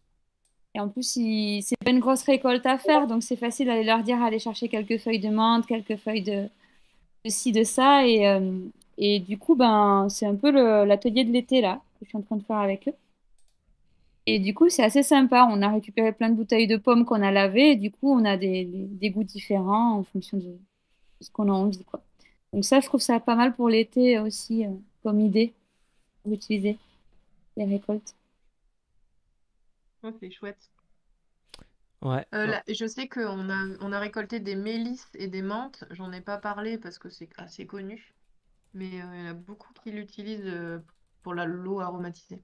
Et en plus, c'est pas une grosse récolte à faire, donc c'est facile d'aller leur dire aller chercher quelques feuilles de menthe, quelques feuilles de ci, de ça. Et du coup, ben, c'est un peu l'atelier de l'été là que je suis en train de faire avec eux. Et du coup, c'est assez sympa. On a récupéré plein de bouteilles de pommes qu'on a lavées. Et du coup, on a des goûts différents en fonction de ce qu'on a envie, quoi. Donc ça, je trouve ça pas mal pour l'été aussi, comme idée pour utiliser les récoltes. Oh, c'est chouette. Ouais. Oh, Je sais qu'on a récolté des mélisses et des menthes. J'en ai pas parlé parce que c'est assez connu, mais il y en a beaucoup qui l'utilisent pour l'eau aromatisée.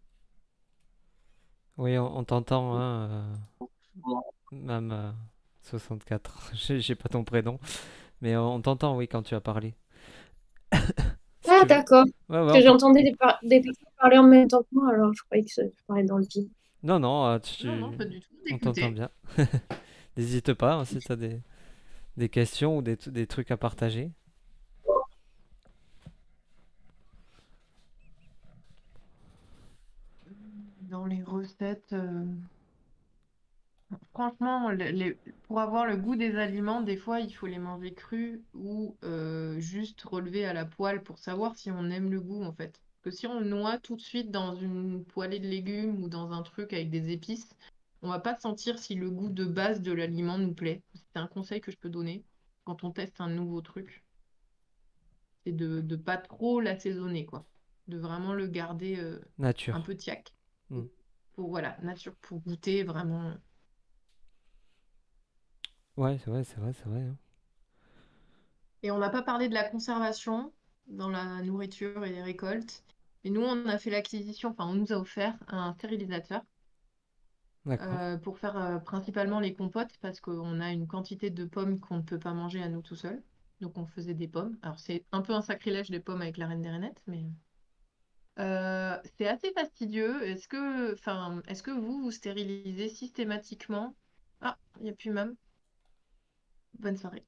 oui, on t'entend, hein, même 64. J'ai pas ton prénom, mais on t'entend, oui, quand tu as parlé. Si Ah, tu veux. d'accord. Ouais, ouais, Parce que j'entendais des personnes parler en même temps que moi, alors je croyais que je parlais dans le vide. Non, non, Non, non, pas du tout. on t'entend D'écouter. bien. N'hésite pas, hein, si tu as des questions ou des trucs à partager. Dans les recettes, franchement, pour avoir le goût des aliments, des fois, il faut les manger crus ou juste relevés à la poêle pour savoir si on aime le goût, en fait. Parce que si on le noie tout de suite dans une poêlée de légumes ou dans un truc avec des épices, on va pas sentir si le goût de base de l'aliment nous plaît. C'est un conseil que je peux donner quand on teste un nouveau truc. C'est de pas trop l'assaisonner, quoi. De vraiment le garder un Nature. peu tiac. Hmm. Pour, voilà, nature, pour goûter vraiment. Ouais, c'est vrai, c'est vrai, c'est vrai, hein. Et on n'a pas parlé de la conservation dans la nourriture et les récoltes. Et nous, on a fait l'acquisition, enfin, on nous a offert un stérilisateur D'accord. pour faire principalement les compotes parce qu'on a une quantité de pommes qu'on ne peut pas manger à nous tout seuls. Donc, on faisait des pommes. Alors, c'est un peu un sacrilège des pommes avec la reine des rainettes, mais c'est assez fastidieux. Est-ce que vous stérilisez systématiquement? Ah, il n'y a plus même. Bonne soirée.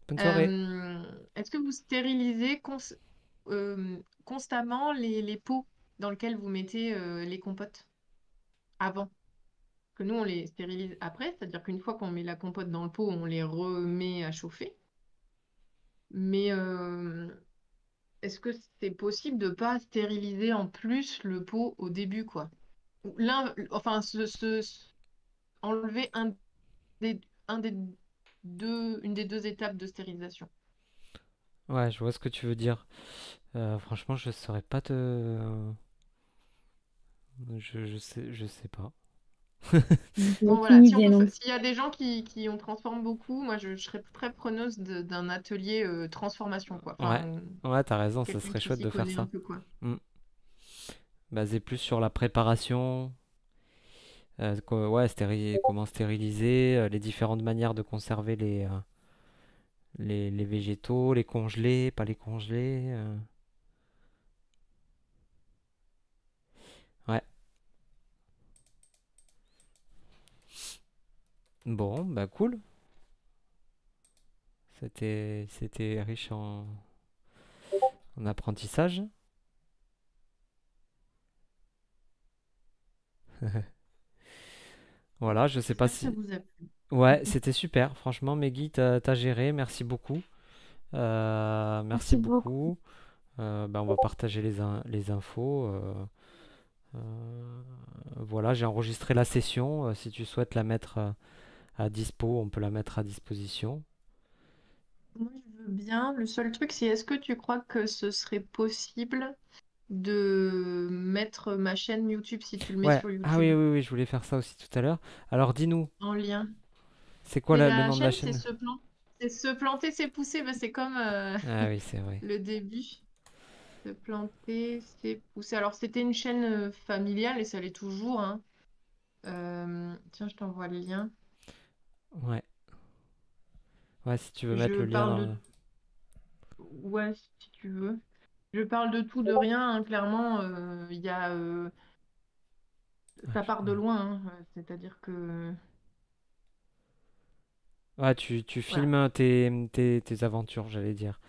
Bonne soirée. Est-ce que vous stérilisez constamment les pots dans lesquels vous mettez les compotes avant? Que nous, on les stérilise après, c'est-à-dire qu'une fois qu'on met la compote dans le pot, on les remet à chauffer. Mais est-ce que c'est possible de pas stériliser en plus le pot au début, quoi? Ou enfin, enlever des, un des une des deux étapes de stérilisation. Ouais, je vois ce que tu veux dire. Franchement, je saurais pas te. Je sais pas. J'ai Bon, voilà, aucune si on idée peut non plus. s'il y a des gens qui en transforment beaucoup, moi je serais très preneuse d'un atelier transformation, quoi. Ouais, Enfin, ouais, t'as raison, ça quelqu'un serait qui chouette s'y de faire connaît un ça. peu, quoi. Hmm. Basé plus sur la préparation, ouais, comment stériliser, les différentes manières de conserver les végétaux, les congeler, pas les congeler. Ouais, bon, bah cool. C'était riche en apprentissage. Voilà, je sais pas J'espère que ça si. vous a plu. Ouais, c'était super. Franchement, Meggy, t'as géré. Merci beaucoup. Merci Merci beaucoup. beaucoup. On va partager les infos. Voilà, j'ai enregistré la session. Si tu souhaites la mettre à dispo, on peut la mettre à disposition. Moi, je veux bien. Le seul truc, c'est est-ce que tu crois que ce serait possible de mettre ma chaîne YouTube si tu le mets Ouais, sur ah oui, YouTube oui, oui, je voulais faire ça aussi tout à l'heure. Alors dis-nous, en lien? c'est quoi C'est le la nom de la chaîne, c'est chaîne? c'est se planter, c'est pousser. Bah, c'est comme Ah oui, c'est vrai. le début. Se planter, c'est pousser. Alors, c'était une chaîne familiale et ça l'est toujours, hein. Tiens, je t'envoie le lien. Ouais, ouais, si tu veux mettre Je le lien parle dans de... Ouais, si tu veux. Je parle de tout, de rien, hein. Clairement, il y a, Ah, ça part de loin, hein. C'est-à-dire que... ouais, tu Voilà. filmes tes aventures, j'allais dire.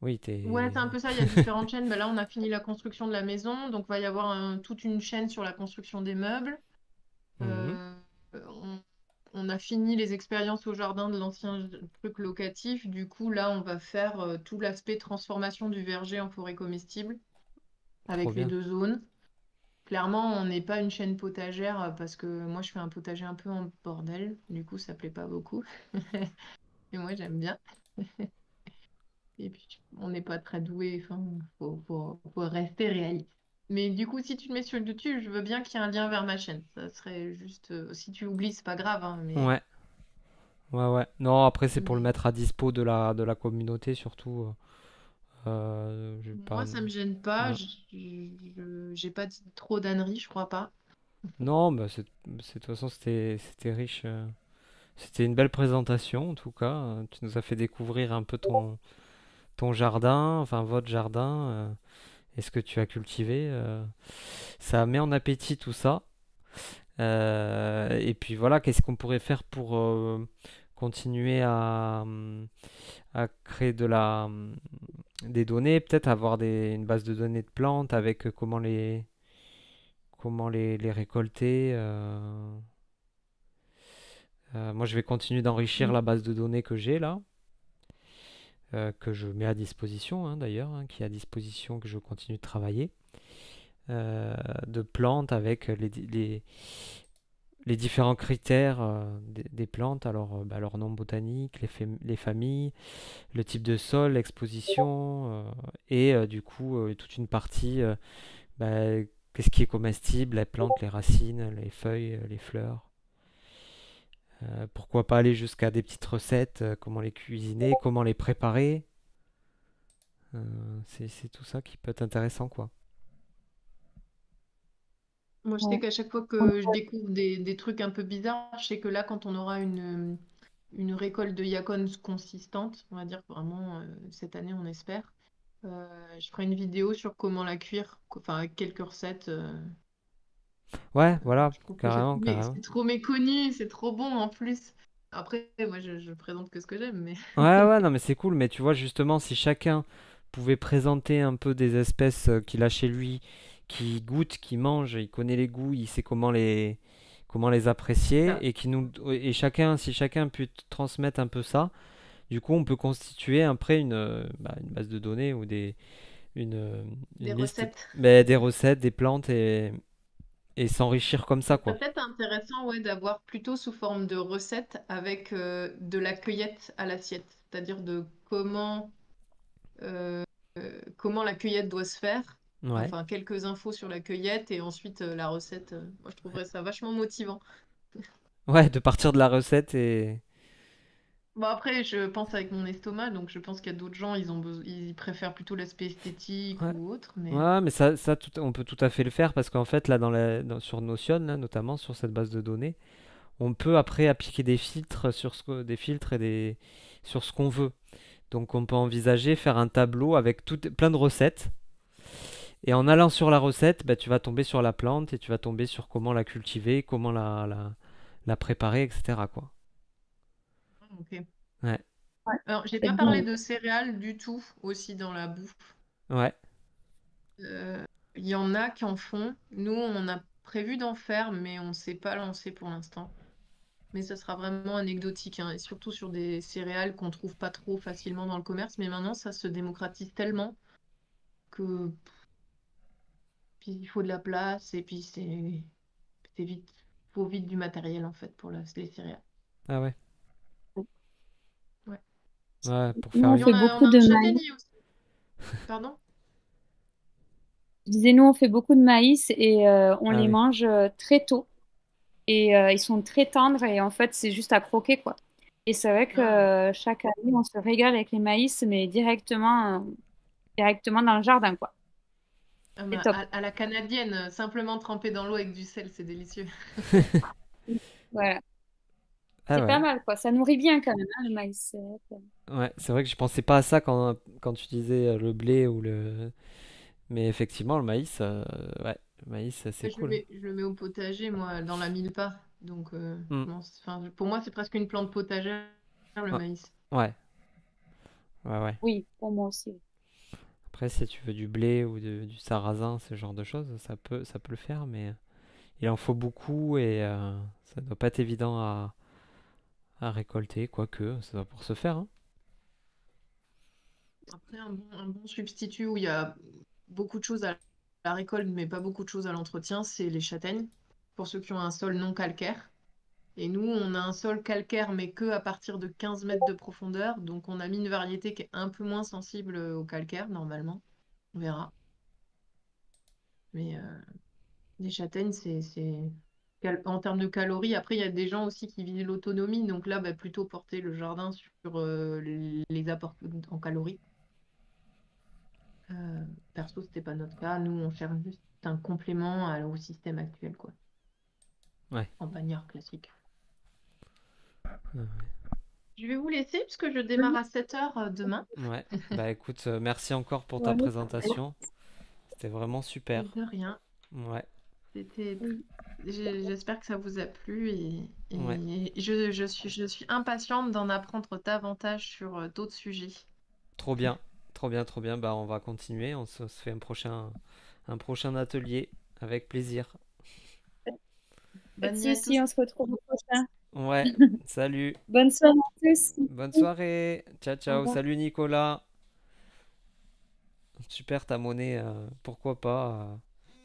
Oui, Ouais, tes. c'est un peu ça. Il y a différentes chaînes. Bah, là, on a fini la construction de la maison. Donc, il va y avoir toute une chaîne sur la construction des meubles. Mhm. Euh, on a fini les expériences au jardin de l'ancien truc locatif. Du coup, là, on va faire tout l'aspect transformation du verger en forêt comestible Trop avec les bien. deux zones. Clairement, on n'est pas une chaîne potagère parce que moi, je fais un potager un peu en bordel. Du coup, ça plaît pas beaucoup. Et moi, j'aime bien. Et puis, on n'est pas très doué. Enfin, faut rester réaliste. Mais du coup, si tu le mets sur YouTube, je veux bien qu'il y ait un lien vers ma chaîne. Ça serait juste. Si tu oublies, c'est pas grave, hein, Ouais, ouais, ouais. Non, après, c'est pour le mais mettre à dispo de la communauté, surtout. J'ai pas. moi, ça me gêne pas. Ouais. J'ai pas dit trop d'âneries, je crois pas. Non, bah, de toute façon, c'était riche. C'était une belle présentation, en tout cas. Tu nous as fait découvrir un peu ton jardin, enfin votre jardin, et ce que tu as cultivé. Ça met en appétit tout ça. Et puis voilà, qu'est-ce qu'on pourrait faire pour continuer à créer des données, peut-être avoir une base de données de plantes avec comment les récolter. Moi, je vais continuer d'enrichir Mm. la base de données que j'ai là, que je mets à disposition d'ailleurs, qui est à disposition, que je continue de travailler, de plantes avec les différents critères des plantes, alors leur nom botanique, les familles, le type de sol, l'exposition, et du coup toute une partie, bah, qu'est-ce qui est comestible, les plantes, les racines, les feuilles, les fleurs. Pourquoi pas aller jusqu'à des petites recettes, comment les cuisiner, comment les préparer. C'est tout ça qui peut être intéressant, quoi. Moi, je sais Ouais. qu'à chaque fois que je découvre des trucs un peu bizarres, je sais que là, quand on aura une récolte de yacons consistante, on va dire vraiment cette année, on espère, je ferai une vidéo sur comment la cuire, enfin avec quelques recettes. Ouais, voilà, Je trouve que carrément, carrément. c'est trop méconnu, c'est trop bon en plus. Après, moi, je présente que ce que j'aime, mais Ouais, ouais, non, mais c'est cool, mais tu vois, justement, si chacun pouvait présenter un peu des espèces qu'il a chez lui, qui goûte, qui mange, il connaît les goûts, il sait comment les apprécier, ça. et chacun, si chacun peut transmettre un peu ça, du coup, on peut constituer après une base de données ou une, euh, Des une liste, recettes. des recettes, des plantes, et s'enrichir comme ça, Ce serait quoi. peut-être intéressant, ouais, d'avoir plutôt sous forme de recettes avec de la cueillette à l'assiette, c'est-à-dire de comment la cueillette doit se faire. Ouais. Enfin, quelques infos sur la cueillette et ensuite la recette. Moi, je trouverais ça vachement motivant. Ouais, de partir de la recette et. Bon, après, je pense avec mon estomac, donc je pense qu'il y a d'autres gens, ils préfèrent plutôt l'aspect esthétique Ouais. ou autre, mais Ouais, mais ça on peut tout à fait le faire parce qu'en fait, là, sur Notion, là, notamment sur cette base de données, on peut après appliquer des filtres des filtres sur ce qu'on veut. Donc, on peut envisager faire un tableau avec plein de recettes. Et en allant sur la recette, bah, tu vas tomber sur la plante et tu vas tomber sur comment la cultiver, comment la préparer, etc., quoi. ok. Ouais, Ouais. Alors, j'ai C'est pas parlé bon. de céréales du tout aussi dans la bouffe. ouais, Euh, Il y en a qui en font. Nous, on a prévu d'en faire, mais on ne s'est pas lancé pour l'instant. Mais ça sera vraiment anecdotique, hein, et surtout sur des céréales qu'on trouve pas trop facilement dans le commerce. Mais maintenant, ça se démocratise tellement que puis il faut de la place et puis c'est vite, faut vite du matériel en fait pour les céréales. Ah ouais. Ouais. Ouais, pour Nous, faire on Et une. fait on beaucoup a un de maïs. châtaignier aussi. Pardon? Je disais, nous, on fait beaucoup de maïs et on Ah les oui. mange très tôt. Et ils sont très tendres et en fait, c'est juste à croquer, quoi. Et c'est vrai que Ah, chaque année, on se régale avec les maïs, mais directement dans le jardin, quoi. ah C'est bah, top. à la canadienne, simplement trempé dans l'eau avec du sel, c'est délicieux. Voilà. Ah C'est pas ouais. mal, quoi. Ça nourrit bien quand même, hein, le maïs. C'est vrai Ouais, c'est vrai que je pensais pas à ça quand tu disais le blé ou le. Mais effectivement, le maïs, ouais, le maïs, c'est cool. Je le mets au potager, moi, dans la mille-pas. Donc, Hmm. enfin, pour moi, c'est presque une plante potagère, le Ouais, maïs. ouais, ouais. oui, pour moi aussi. Après, si tu veux du blé ou du sarrasin, ce genre de choses, ça peut le faire, mais il en faut beaucoup et ça doit pas être évident à récolter, quoique, ça doit pour se faire, hein. Après, un bon substitut où il y a beaucoup de choses à la récolte, mais pas beaucoup de choses à l'entretien, c'est les châtaignes, pour ceux qui ont un sol non calcaire. Et nous, on a un sol calcaire, mais que à partir de 15 mètres de profondeur. Donc, on a mis une variété qui est un peu moins sensible au calcaire, normalement. On verra. Mais les châtaignes, en termes de calories. Après, il y a des gens aussi qui visent l'autonomie. Donc là, bah, plutôt porter le jardin sur les apports en calories. Perso, c'était pas notre cas. Nous, on cherche juste un complément au système actuel, quoi. Ouais. En bannière classique. Ouais. Je vais vous laisser puisque je démarre à 7h demain. Ouais. Bah écoute, merci encore pour ta Ouais, présentation. C'était vraiment Et super. de rien. Ouais, C'était... oui. J'espère que ça vous a plu ouais. et je suis impatiente d'en apprendre davantage sur d'autres sujets. Trop bien. Trop bien, trop bien. Bah on va continuer. On se fait un prochain atelier avec plaisir. Pas de Bonne nuit à tous. soucis, on se retrouve au prochain. Ouais. Salut. Bonne soirée à tous. Bonne soirée. Ciao, Au ciao. revoir. Salut Nicolas. Super ta monnaie. Pourquoi pas.